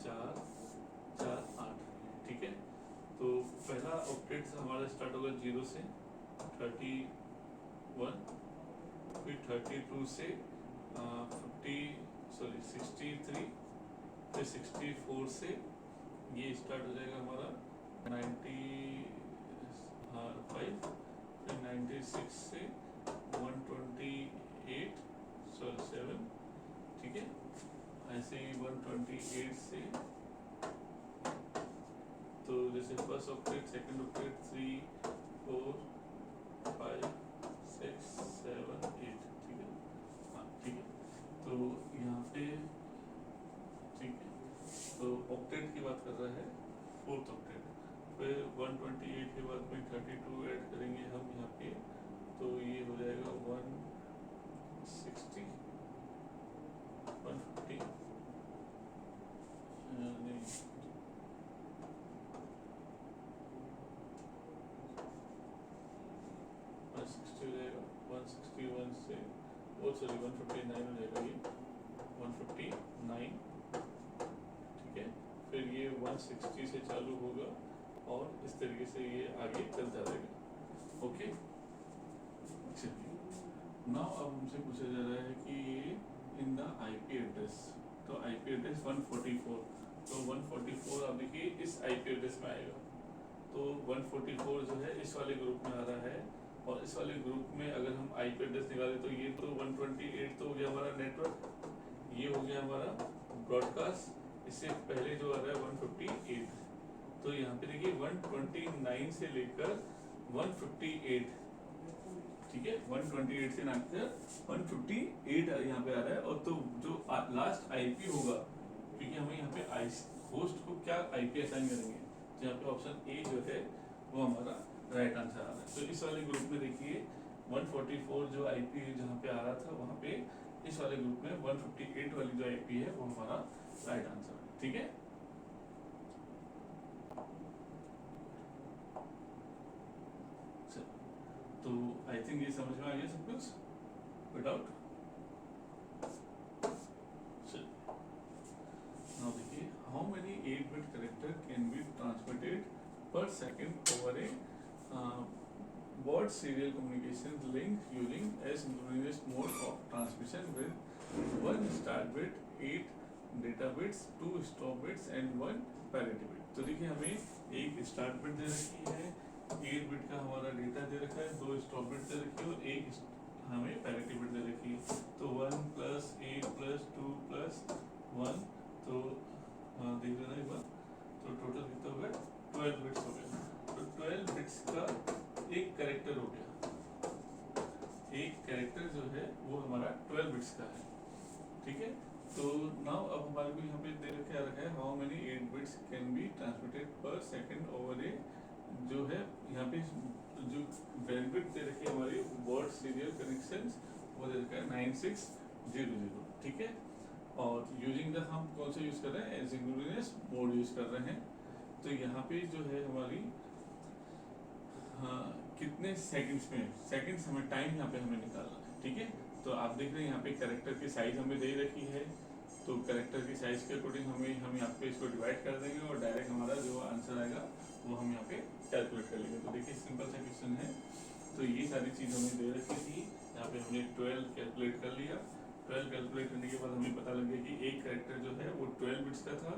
4 4 8, ठीक है। तो पहला ऑक्टेट हमारा स्टार्ट होगा 0 से 31, फिर 32 से 63, फिर 64 से ये स्टार्ट हो जाएगा हमारा 95, फिर 96 से 128 7, ठीक है। से 128 से, तो जैसे फर्स्ट ऑक्टेट, सेकंड ऑक्टेट, 3 4 5 6 7 8, ठीक है। हाँ ठीक है, तो यहाँ पे ठीक है, तो ऑक्टेट की बात कर रहा है, फोर्थ ऑक्टेट। फिर 128 के बाद में 32 ऐड करेंगे हम यहाँ पे, तो ये हो जाएगा 160 150 नहीं 160 हो जाएगा, 161 से वो सॉरी 159 हो जाएगा, ये 159, ठीक है। फिर ये 160 से चालू होगा और इस तरीके से ये आगे चलता रहेगा। ओके, चलिए नाउ अब हमसे पूछा जा रहा है कि इन द आईपी एड्रेस, तो आईपी एड्रेस 144, तो 144 आप देखिए इस आईपी एड्रेस में आएगा, तो 144 जो है इस वाले ग्रुप में आ रहा है, और इस वाले ग्रुप में अगर हम आईपी एड्रेस निकालें तो ये तो 128 तो हो गया हमारा नेटवर्क, ये हो गया हमारा ब्रॉडकास्ट, इससे पहले जो आ रहा है 158, तो यहाँ पे देखिए 129 से लेकर 158, ठीक है, 128 से लेकर 158 यहाँ पे आ रहा है, और तो जो लास्ट आईपी होगा, क्योंकि हमें यहाँ पे होस्ट को क्या आईपी असाइन करेंगे, तो यहाँ पे ऑप्शन ए जो है वो हमारा राइट आंसर आ रहा है। तो इस वाले ग्रुप में देखिए 144 जो आईपी जहाँ पे आ रहा था, वहाँ पे इस वाले ग्रुप में 158 वाली जो आईपी है वो हमारा राइट आंसर है, ठीक है। तो आई थिंक ये समझ में आ गया सब कुछ विदाउट। नाउ देखिए, how many 8-bit character can be transmitted per second over a baud serial communication link using asynchronous mode of transmission with 1 start bit, 8 data bits, 2 stop bits and 1 parity bit। तो देखिए हमें एक स्टार्ट बिट दे रखी है, 8 बिट का हमारा डेटा दे रखा है, 2 स्टॉप बिट दे रखी है और एक हमें पैरिटी बिट दे रखी है। तो 1 + 8 + 2 + 1, तो देख लेना एक बार, तो टोटल कितना हो गया, 12 बिट्स हो गए। तो 12 बिट्स का एक कैरेक्टर हो गया, एक कैरेक्टर जो है वो हमारा 12 बिट्स का है, ठीक है। तो नाउ अब हमारे को यहाँ पे दे रखा है how many 8 bits can be transmitted पर सेकंड ओवर ए, जो है यहाँ पे जो बैंडविड्थ दे रखी है हमारी बाud सीरियल कनेक्शंस, वो दे रखा है 9600, ठीक है। और यूजिंग द हम कौन सा यूज कर रहे हैं, एसिंक्रोनस मोड यूज कर रहे हैं। तो यहाँ पे जो है हमारी कितने सेकंड्स में, सेकंड्स हमें टाइम यहाँ पे हमें निकालना है, ठीक है। तो आप देख रहे हैं यहाँ पे कैरेक्टर की साइज हमें दे रखी है, तो कैरेक्टर की साइज के अकॉर्डिंग हम यहाँ पे इसको डिवाइड कर देंगे और डायरेक्ट हमारा जो आंसर आएगा वो हम यहाँ पे कैलकुलेट कर लेंगे। तो देखिए सिंपल सा क्वेश्चन है, तो ये सारी चीज़ हमें दे रखी थी, यहाँ पे हमने 12 कैलकुलेट कर लिया। 12 कैलकुलेट करने के बाद हमें पता लग गया कि एक कैरेक्टर जो है वो 12 बिट्स का था,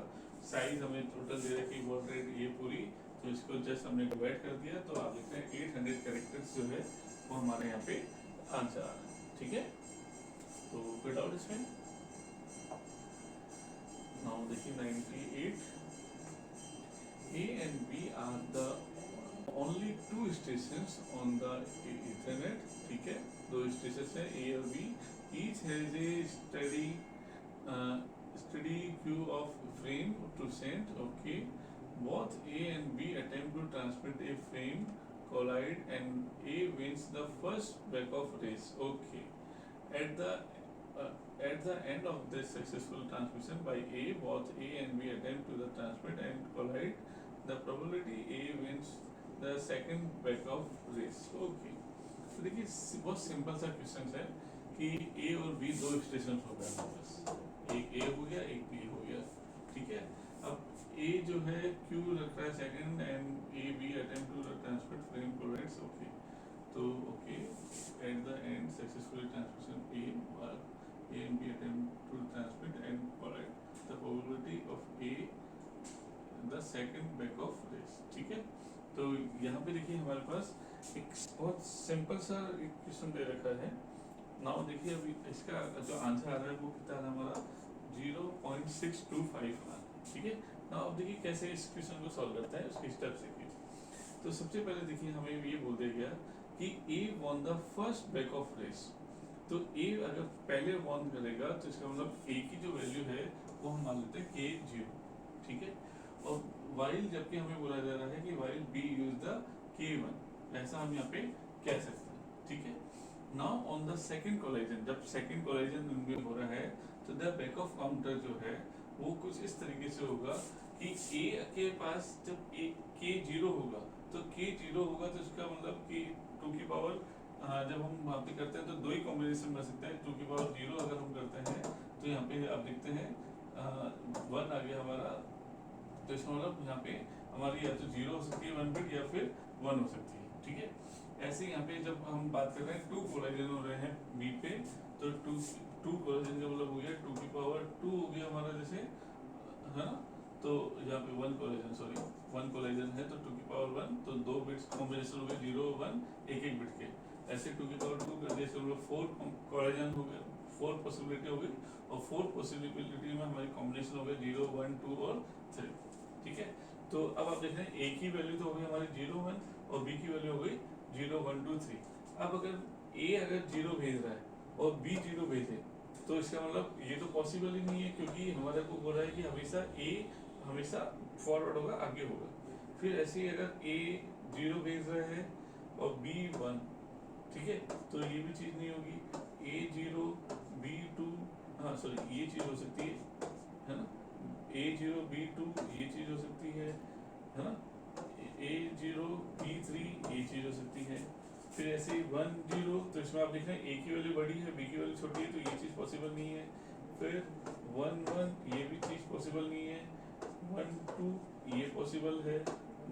साइज हमें टोटल दे रखी बाud रेट ये पूरी, तो इसको जस्ट हमने डिवाइड कर दिया, तो आप देखते हैं 800 कैरेक्टर्स जो है वो हमारे यहाँ पे आंसर आ रहा है, ठीक है। तो कोई डाउट इसमें? नाउ देखिए 98, A and B are the only 2 stations on the Ethernet, ठीक है, 2 स्टेशन है A और B, each has a steady queue of frame to send, okay, both A and B attempt to transmit a frame, collide and A wins the first backoff race, okay. At the end of this successful transmission by A, both A and B attempt to the transmit and collide. The probability A wins the second backoff race. Okay. तो देखिए बहुत सिंपल सा क्वेश्चन है कि A और B 2 स्टेशन हो गए हमारे पास, एक A हो गया एक B हो गया, ठीक है। अब A जो है Q रख रहा है second and A B attempt to transmit frame collides, okay. तो okay, at the end successfully transmission A and B attempt to transmit and collide. The probability of A the second backoff race, ठीक है। तो यहाँ पे देखिए हमारे पास एक बहुत सिंपल सा एक क्वेश्चन दे रखा है। नाउ देखिए अभी इसका जो आंसर आ रहा है वो कितना है हमारा 0.625 आना, ठीक है। now अब देखिए कैसे इस क्वेश्चन को सॉल्व करते हैं, उसके स्टेप्स देखिए। तो सबसे पहले देखिए हमें ये बोल दिया गया कि A won the first back of race। तो A अगर पहले वॉन करेगा तो इसका मतलब A की जो वैल्यू है वो हम मान लेते हैं K0, ठीक है। और while जबकि हमें बोला जा रहा है कि while B use the K1, ऐसा हम यहाँ पे कह सकते हैं, ठीक है। Now on the second collision, जब सेकंड कोलिजन उनमें हो रहा है तो द बैक ऑफ काउंटर जो है वो कुछ इस तरीके से होगा कि A के पास जब K0 होगा तो K0 होगा तो इसका मतलब कि 2 की पावर जब हम वहाँ पे करते हैं तो दो ही कॉम्बिनेशन बन सकते हैं। 2 की पावर 0 अगर हम करते हैं तो यहाँ पे आप देखते हैं 1 आ गया हमारा, तो इसका मतलब यहाँ पे हमारी या तो 0 हो सकती है 1 बिट या फिर 1 हो सकती है, ठीक है। ऐसे यहाँ पे जब हम बात कर रहे हैं 2 कोलिजन हो रहे हैं B पे, तो 2 कोलिजन का मतलब हो गया 2 की पावर 2 हो गया हमारा, जैसे है ना। तो यहाँ पे 1 कोलिजन है तो 2 की पावर 1, तो 2 बिट्स कॉम्बिनेशन हो गए 0 1 एक बिट के। ऐसे 2 की पावर 2 कर दिया, इसका मतलब 4 कोलिजन हो गए, 4 पॉसिबिलिटी हो गई, और 4 पॉसिबिलिटी में हमारी कॉम्बिनेशन हो गए 0 1 2 और 3, ठीक है। तो अब आप देख रहे हैं A की वैल्यू तो हो गई हमारी 0 1 और B की वैल्यू हो गई 0 1 2 3। अब अगर A अगर 0 भेज रहा है और B 0 भेजे तो इसका मतलब ये तो पॉसिबल ही नहीं है, क्योंकि हमारे को बोल रहा है कि हमेशा A हमेशा फॉरवर्ड होगा, आगे होगा। फिर ऐसे ही अगर A 0 भेज रहा है और B 1, ठीक है, तो ये भी चीज नहीं होगी। A 0 B 2, हाँ सॉरी ये चीज हो सकती है ना। A 0 B 2 ये चीज हो सकती है ना। A 0 B 3 ये चीज हो सकती है। फिर ऐसे 1 0, तो इसमें आप देख रहे हैं A की वैल्यू बड़ी है B की वैल्यू छोटी है, तो ये चीज पॉसिबल नहीं है। फिर 1 1 ये भी चीज पॉसिबल नहीं है। 1 2 ये पॉसिबल है,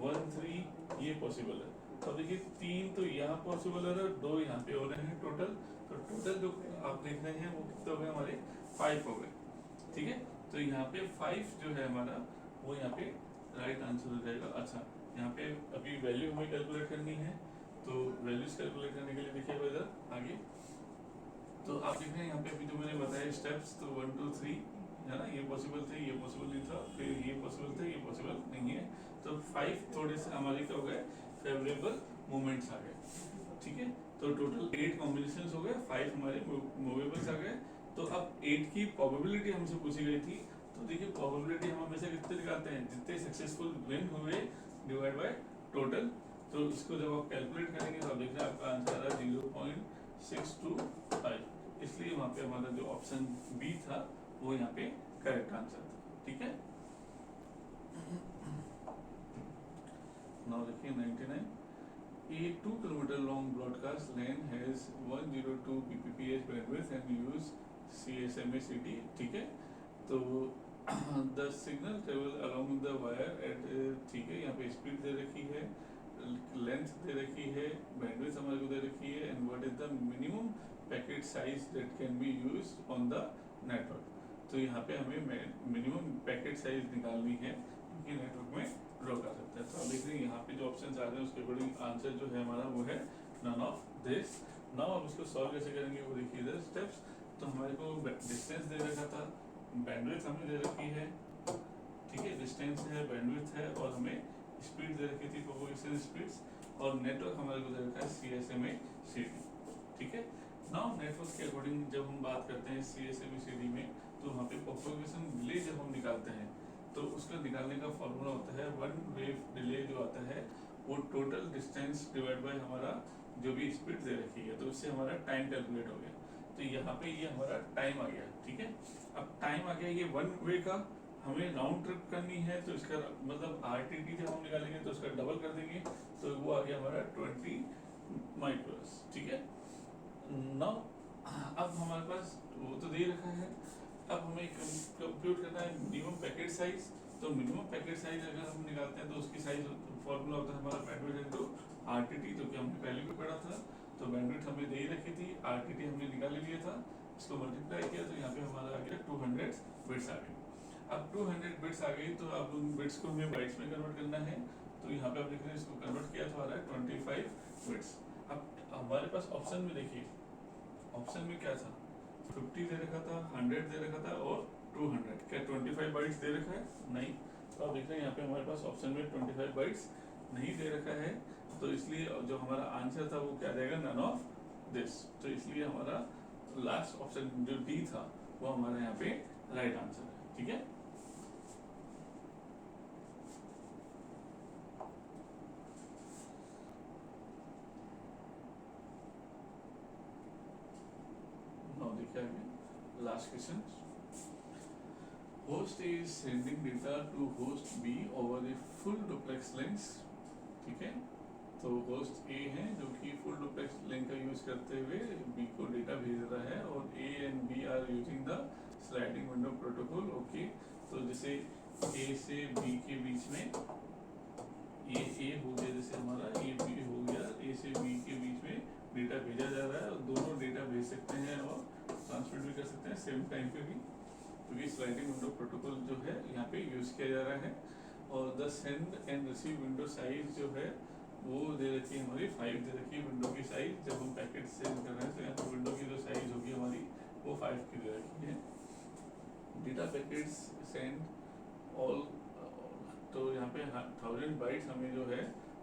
1 3 ये पॉसिबल है। तो देखिए 3 तो यहाँ पॉसिबल है, 2 यहाँ पे हो रहे हैं टोटल। तो टोटल जो आप देख रहे हैं वो कितने हो गए हमारे 5 हो गए, ठीक है। तो यहाँ पे 5 जो है हमारा वो यहाँ पे राइट आंसर हो जाएगा। अच्छा यहाँ पे अभी वैल्यू हमें कैलकुलेट करनी है, तो वैल्यूज कैलकुलेट करने के लिए देखिएगा इधर आगे। तो आप देख रहे हैं यहाँ पे अभी जो मैंने बताया स्टेप्स, तो 1 2 3 है ना, ये पॉसिबल थे, ये पॉसिबल नहीं था, फिर ये पॉसिबल थे, ये पॉसिबल नहीं है। तो 5 थोड़े से हमारे क्या हो गए, फेवरेबल मोमेंट्स आ गए, ठीक है। तो टोटल 8 कॉम्बिनेशंस हो गए, 5 हमारे मूवेबल्स आ गए। तो अब 8 की प्रोबेबिलिटी हमसे पूछी गई थी, तो देखिए प्रोबेबिलिटी हम हमेशा कितने निकालते हैं, जितने सक्सेसफुल विन हुए डिवाइड बाय टोटल। तो इसको जब आप कैलकुलेट करेंगे तो आप देख रहे हैं आपका आंसर आ रहा है 0.625, इसलिए वहाँ पे हमारा जो ऑप्शन बी था वो यहाँ पे करेक्ट आंसर था, ठीक है। नाउ देखिए 99, A 2 kilometer long broadcast line has 102 Bpps bandwidth and use CSMA CD, ठीक है। तो the signal travel along the wire at, ठीक है, यहाँ पे स्पीड दे रखी है, लेंथ दे रखी है, बैंडविड्थ हमारे को दे रखी है, and what is the minimum packet size that can be used on the network. तो यहाँ पे हमें मिनिमम पैकेट साइज निकालनी है क्योंकि नेटवर्क में ड्रॉ कर सकते हैं। तो आप देख रहे हैं यहाँ पे जो ऑप्शन आ रहे हैं उसके अकॉर्डिंग आंसर जो है हमारा वो है नन ऑफ दिस। नाउ अब इसको सॉल्व कैसे करेंगे वो देखिए इधर स्टेप्स। तो हमारे को डिस्टेंस दे रखा था, बैंडविड्थ हमें दे रखी है, ठीक है, डिस्टेंस है, बैंडविड्थ है, और हमें स्पीड दे रखी थी प्रोपगेशन स्पीड्स, और नेटवर्क हमारे को दे रखा है CSMA CD, ठीक है। नाउ नेटवर्क के अकॉर्डिंग जब हम बात करते हैं CSMA CD में, तो वहाँ पे प्रोपगेशन डिले जब हम निकालते हैं तो उसका निकालने का फॉर्मूला होता है वन वेव डिले जो आता है वो टोटल डिस्टेंस डिवाइड बाय हमारा जो भी स्पीड दे रखी है, तो इससे हमारा टाइम कैलकुलेट हो गया। तो यहाँ पे ये हमारा टाइम आ गया, ठीक है। अब टाइम आ गया ये वन वे का, हमें राउंड ट्रिप करनी है तो इसका मतलब RTT जब हम निकालेंगे तो उसका डबल कर देंगे, तो वो आ गया हमारा 20 माइक्रोस, ठीक है। नाउ अब हमारे पास वो तो दे रखा है, अब हमें कंप्यूट करना है मिनिमम पैकेट साइज। तो मिनिमम पैकेट साइज अगर हम निकालते हैं तो उसकी साइज फॉर्मूला होता है हमारा बैंडविड्थ इनटू RTT, जो कि हमने पहले भी पढ़ा था। तो बैंडविड्थ हमने दे ही रखी थी, RTT हमने निकाल लिया था, इसको मल्टीप्लाई किया तो यहाँ पे हमारा आ गया 200 बिट्स आ गई। अब 200 बिट्स आ गई तो अब उन बिट्स को हमें बाइट्स में कन्वर्ट करना है। तो यहाँ पे आप देख रहे हैं इसको कन्वर्ट किया तो आ रहा है 25 बिट्स। अब हमारे पास ऑप्शन में देखिए, ऑप्शन में क्या था, 50 दे रखा था, 100 दे रखा था और 200। क्या 25 बाइट्स दे रखा है? नहीं। तो आप देख रहे हैं यहाँ पे हमारे पास ऑप्शन में 25 बाइट्स नहीं दे रखा है, तो इसलिए जो हमारा आंसर था वो क्या रहेगा? None of this. तो इसलिए हमारा लास्ट ऑप्शन जो डी था वो हमारा यहाँ पे राइट आंसर है। ठीक है, नाउ देखिए आगे last question. Host is sending data to host B over a full duplex links. ठीक है, तो होस्ट ए है जो कि फुल डुप्लेक्स लिंक का यूज करते हुए बी को डेटा भेज रहा है, और A and B are using the sliding window protocol. Okay, तो जैसे ए से बी के बीच में ये ए हो गया, जैसे हमारा ए बी हो गया, ए से बी के बीच में डेटा भेजा जा रहा है, और दोनों डेटा भेज सकते हैं और ट्रांसमिट भी कर सकते हैं सेम टाइम पे भी, क्योंकि स्लाइडिंग विंडो प्रोटोकॉल जो है यहाँ पे यूज किया जा रहा है। और the send and receive window size जो है वो दे रखी है हमारी 5 दे रखी है विंडो की साइज। जब हम पैकेट सेंड कर रहे हैं तो यहाँ पर विंडो की जो साइज होगी हमारी वो 5 की दे रखी है। डेटा पैकेट्स सेंड ऑल, तो यहाँ पे 1000 बाइट्स हमें जो है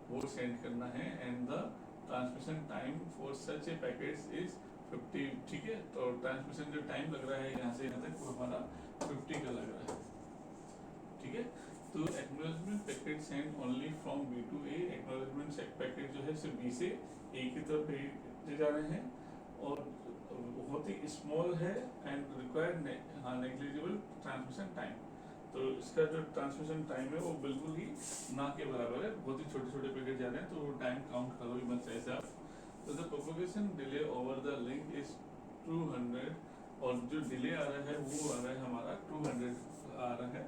वो सेंड करना है, and the transmission time for such A packets is 50। ठीक है, तो ट्रांसमिशन जो टाइम लग रहा है यहाँ से यहाँ तक वो हमारा 50 का लग रहा है। ठीक है, तो acknowledgement packet send only from B to A. Acknowledgement packet जो है सिर्फ बी से ए की तरफ भेजे जा रहे हैं, और बहुत ही स्मॉल है and required negligible transmission time. तो इसका जो ट्रांसमिशन टाइम है वो बिल्कुल ही ना के बराबर है, बहुत ही छोटे छोटे पैकेट जा रहे हैं, तो टाइम काउंट करो ही मत ऐसे आप। तो the propagation delay over the link is 200, और जो डिले आ रहा है वो आ रहा है हमारा 200 आ रहा है।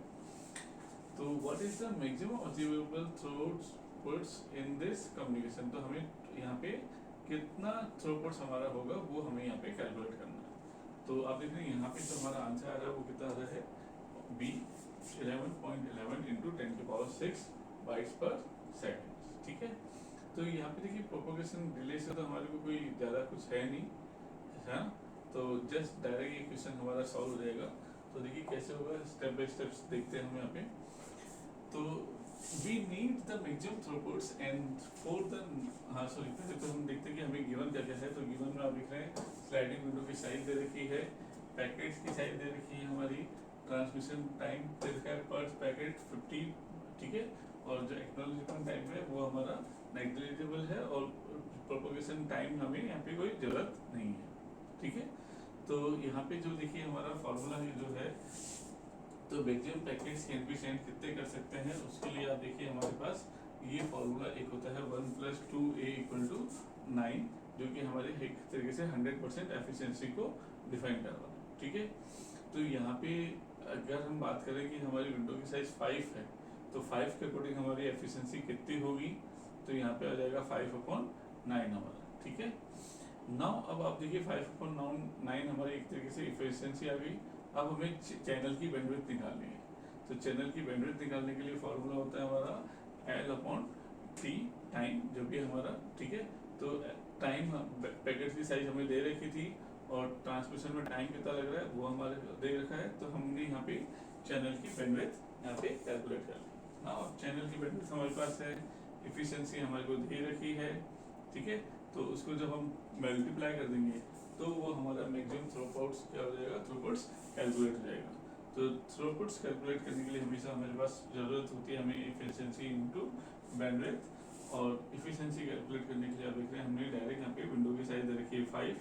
तो what is the maximum achievable throughputs in this communication? तो हमें यहाँ पे कितना थ्रूपुट्स हमारा होगा वो हमें यहाँ पे कैलकुलेट करना है। तो आप देख रहे हैं यहाँ पे जो हमारा आंसर आ रहा है वो कितना आ रहा है? बी 11.11 इंटू 10⁶ बाइट्स पर सेकेंड। ठीक है, तो यहाँ पे देखिए प्रोपोगेशन डिले से तो हमारे को कोई ज़्यादा कुछ है नहीं, है, तो जस्ट डायरेक्ट ये क्वेश्चन हमारा सॉल्व हो जाएगा। तो देखिए कैसे होगा, स्टेप बाय स्टेप्स देखते हैं हम यहाँ पे। तो we need the maximum throughputs and for the पहले तो हम देखते हैं कि हमें गिवन क्या क्या है। तो गिवन में आप देख रहे हैं स्लाइडिंग विंडो की साइज दे रखी है, पैकेट्स की साइज दे रखी है हमारी, ट्रांसमिशन टाइम दे रखा है पर पैकेट 50। ठीक है, और जो एक्नॉलेजमेंट टाइम है वो हमारा नेग्लिजिबल है, और प्रोपगेशन टाइम हमें यहाँ पे कोई जरूरत नहीं है। ठीक है, तो यहाँ पे जो देखिए हमारा फॉर्मूला है जो है, तो maximum packets can be send कितने कर सकते हैं, उसके लिए आप देखिए हमारे पास ये फॉर्मूला एक होता है 1 + 2a = 9, जो कि हमारे एक तरीके से 100% एफिशिएंसी को डिफाइन कर रहा है। ठीक है, तो यहाँ पे अगर हम बात करें कि हमारी विंडो की साइज 5 है, तो 5 के अकॉर्डिंग हमारी एफिशिएंसी कितनी होगी? तो यहाँ पे आ जाएगा 5/9 हमारा। ठीक है, नाउ अब आप देखिए 5/9 हमारी एक तरीके से एफिशिएंसी आ गई। अब हमें चैनल की बैंडविड्थ निकालनी है, तो चैनल की बैंडविड्थ निकालने के लिए फॉर्मूला होता है हमारा L/T टाइम, जो भी हमारा। ठीक है, तो टाइम पैकेट की साइज हमें दे रखी थी, और ट्रांसमिशन में टाइम कितना लग रहा है वो हमारे दे रखा है, तो हमने यहाँ पे चैनल की बैंडविड्थ यहाँ पे कैलकुलेट कर ली। ना चैनल की बैंडविड्थ हमारे पास है, एफिशिएंसी हमारे को दे रखी है। ठीक है, तो उसको जब हम मल्टीप्लाई कर देंगे तो वो हमारा मैक्सिमम थ्रूपुट्स क्या हो जाएगा? थ्रूपुट्स कैलकुलेट हो जाएगा। तो थ्रूपुट्स कैलकुलेट करने के लिए हमेशा हमारे पास ज़रूरत होती है हमें एफिशिएंसी इनटू बैंडविड्थ, और एफिशिएंसी कैलकुलेट करने के लिए आप देख रहे हैं हमने डायरेक्ट यहाँ पे विंडो की साइज दे रखी है 5,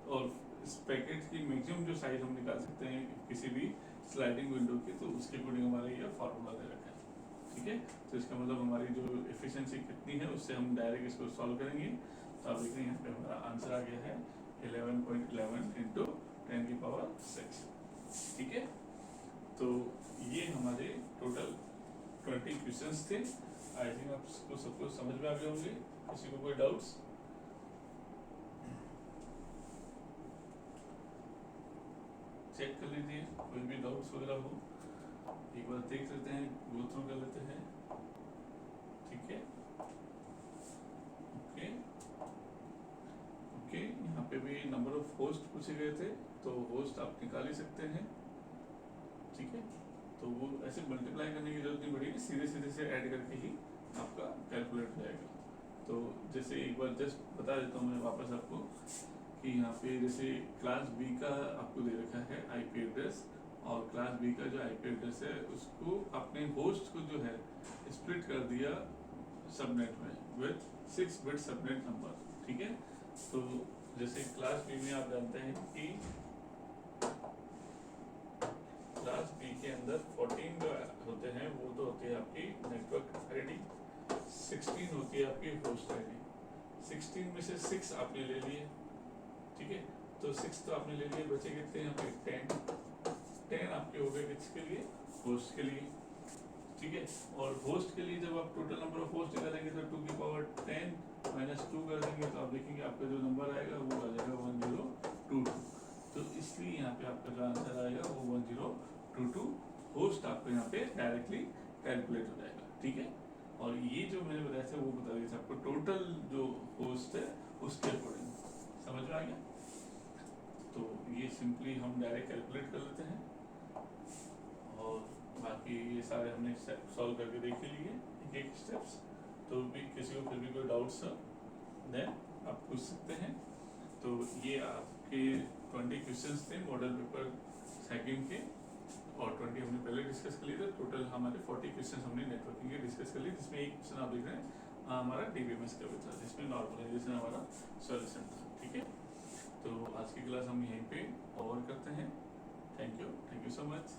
और इस पैकेट की मैक्सिमम जो साइज हम निकाल सकते हैं किसी भी स्लाइडिंग विंडो की, तो उसके अकॉर्डिंग हमारा ये फॉर्मूला दे रखा है। ठीक है, तो इसका मतलब हमारी जो एफिशिएंसी कितनी है उससे हम डायरेक्ट इसको सॉल्व करेंगे। तो आप देख रहे हैं यहाँ पे हमारा आंसर आ गया है 11.11 इंटू 10⁶। ठीक है, तो ये हमारे टोटल 20 क्वेश्चंस थे। आई थिंक आपको सबको समझ में आ गए होंगे। किसी को कोई डाउट्स? चेक कर लीजिए, कोई भी डाउट्स वगैरह हो एक बार देख लेते हैं, गो थ्रू कर लेते हैं। ठीक है, ओके ओके, यहाँ पे भी नंबर ऑफ होस्ट पूछे गए थे, तो होस्ट आप निकाल ही सकते हैं। ठीक है। तो वो ऐसे मल्टीप्लाई करने की जरूरत नहीं पड़ेगी, सीधे सीधे से ऐड करके ही आपका कैलकुलेट हो जाएगा। तो जैसे एक बार जस्ट बता देता हूँ मैं वापस आपको कि यहाँ पे जैसे क्लास बी का आपको दे रखा है आईपी एड्रेस, और क्लास बी का जो आईपी एड्रेस है उसको अपने होस्ट को जो है स्प्लिट कर दिया सबनेट में विथ 6 बिट सबनेट नंबर, ठीक है। तो जैसे क्लास बी में आप जानते हैं कि क्लास बी के अंदर 14 जो होते हैं वो तो होती है आपकी नेटवर्क आईडी, 16 होती है आपकी होस्ट आईडी। 16 में से 6 आपने ले लिए, ठीक है। तो 6 तो आपने ले लिए, बचे कितने यहाँ पे 10 आपके हो गए किसके लिए, होस्ट के लिए, ठीक है। और होस्ट के लिए जब आप टोटल नंबर ऑफ होस्ट निकालेंगे तो 2 की पावर 10 माइनस 2 कर देंगे तो आप देखेंगे आपका जो नंबर आएगा वो आ जाएगा 1022। तो इसलिए यहाँ पे आपका जो आंसर आएगा वो 1022 होस्ट आपको यहाँ पे डायरेक्टली कैलकुलेट हो जाएगा, ठीक है। और ये जो मैंने बताया था वो बता दिया था आपको टोटल जो होस्ट है उसके अकॉर्डिंग, समझ में आ गया। तो ये सिंपली हम डायरेक्ट कैलकुलेट कर लेते हैं, और बाकी ये सारे हमने सॉल्व करके देख ही लिए एक एक स्टेप्स। तो भी किसी को फिर भी कोई डाउट्स है देन आप पूछ सकते हैं। तो ये आपके 20 क्वेश्चंस थे मॉडल पेपर सेकंड के, और 20 हमने पहले डिस्कस कर लिए थे। टोटल हमारे 40 क्वेश्चन हमने नेटवर्किंग के डिस्कस कर लिए, जिसमें एक क्वेश्चन आप देख रहे हैं हमारा डीबीएमएस का भी था, जिसमें नॉर्मलाइजेशन हमारा सॉल्यूशन था, ठीक है। तो आज की क्लास हम यहीं पे ओवर करते हैं। Thank you so much.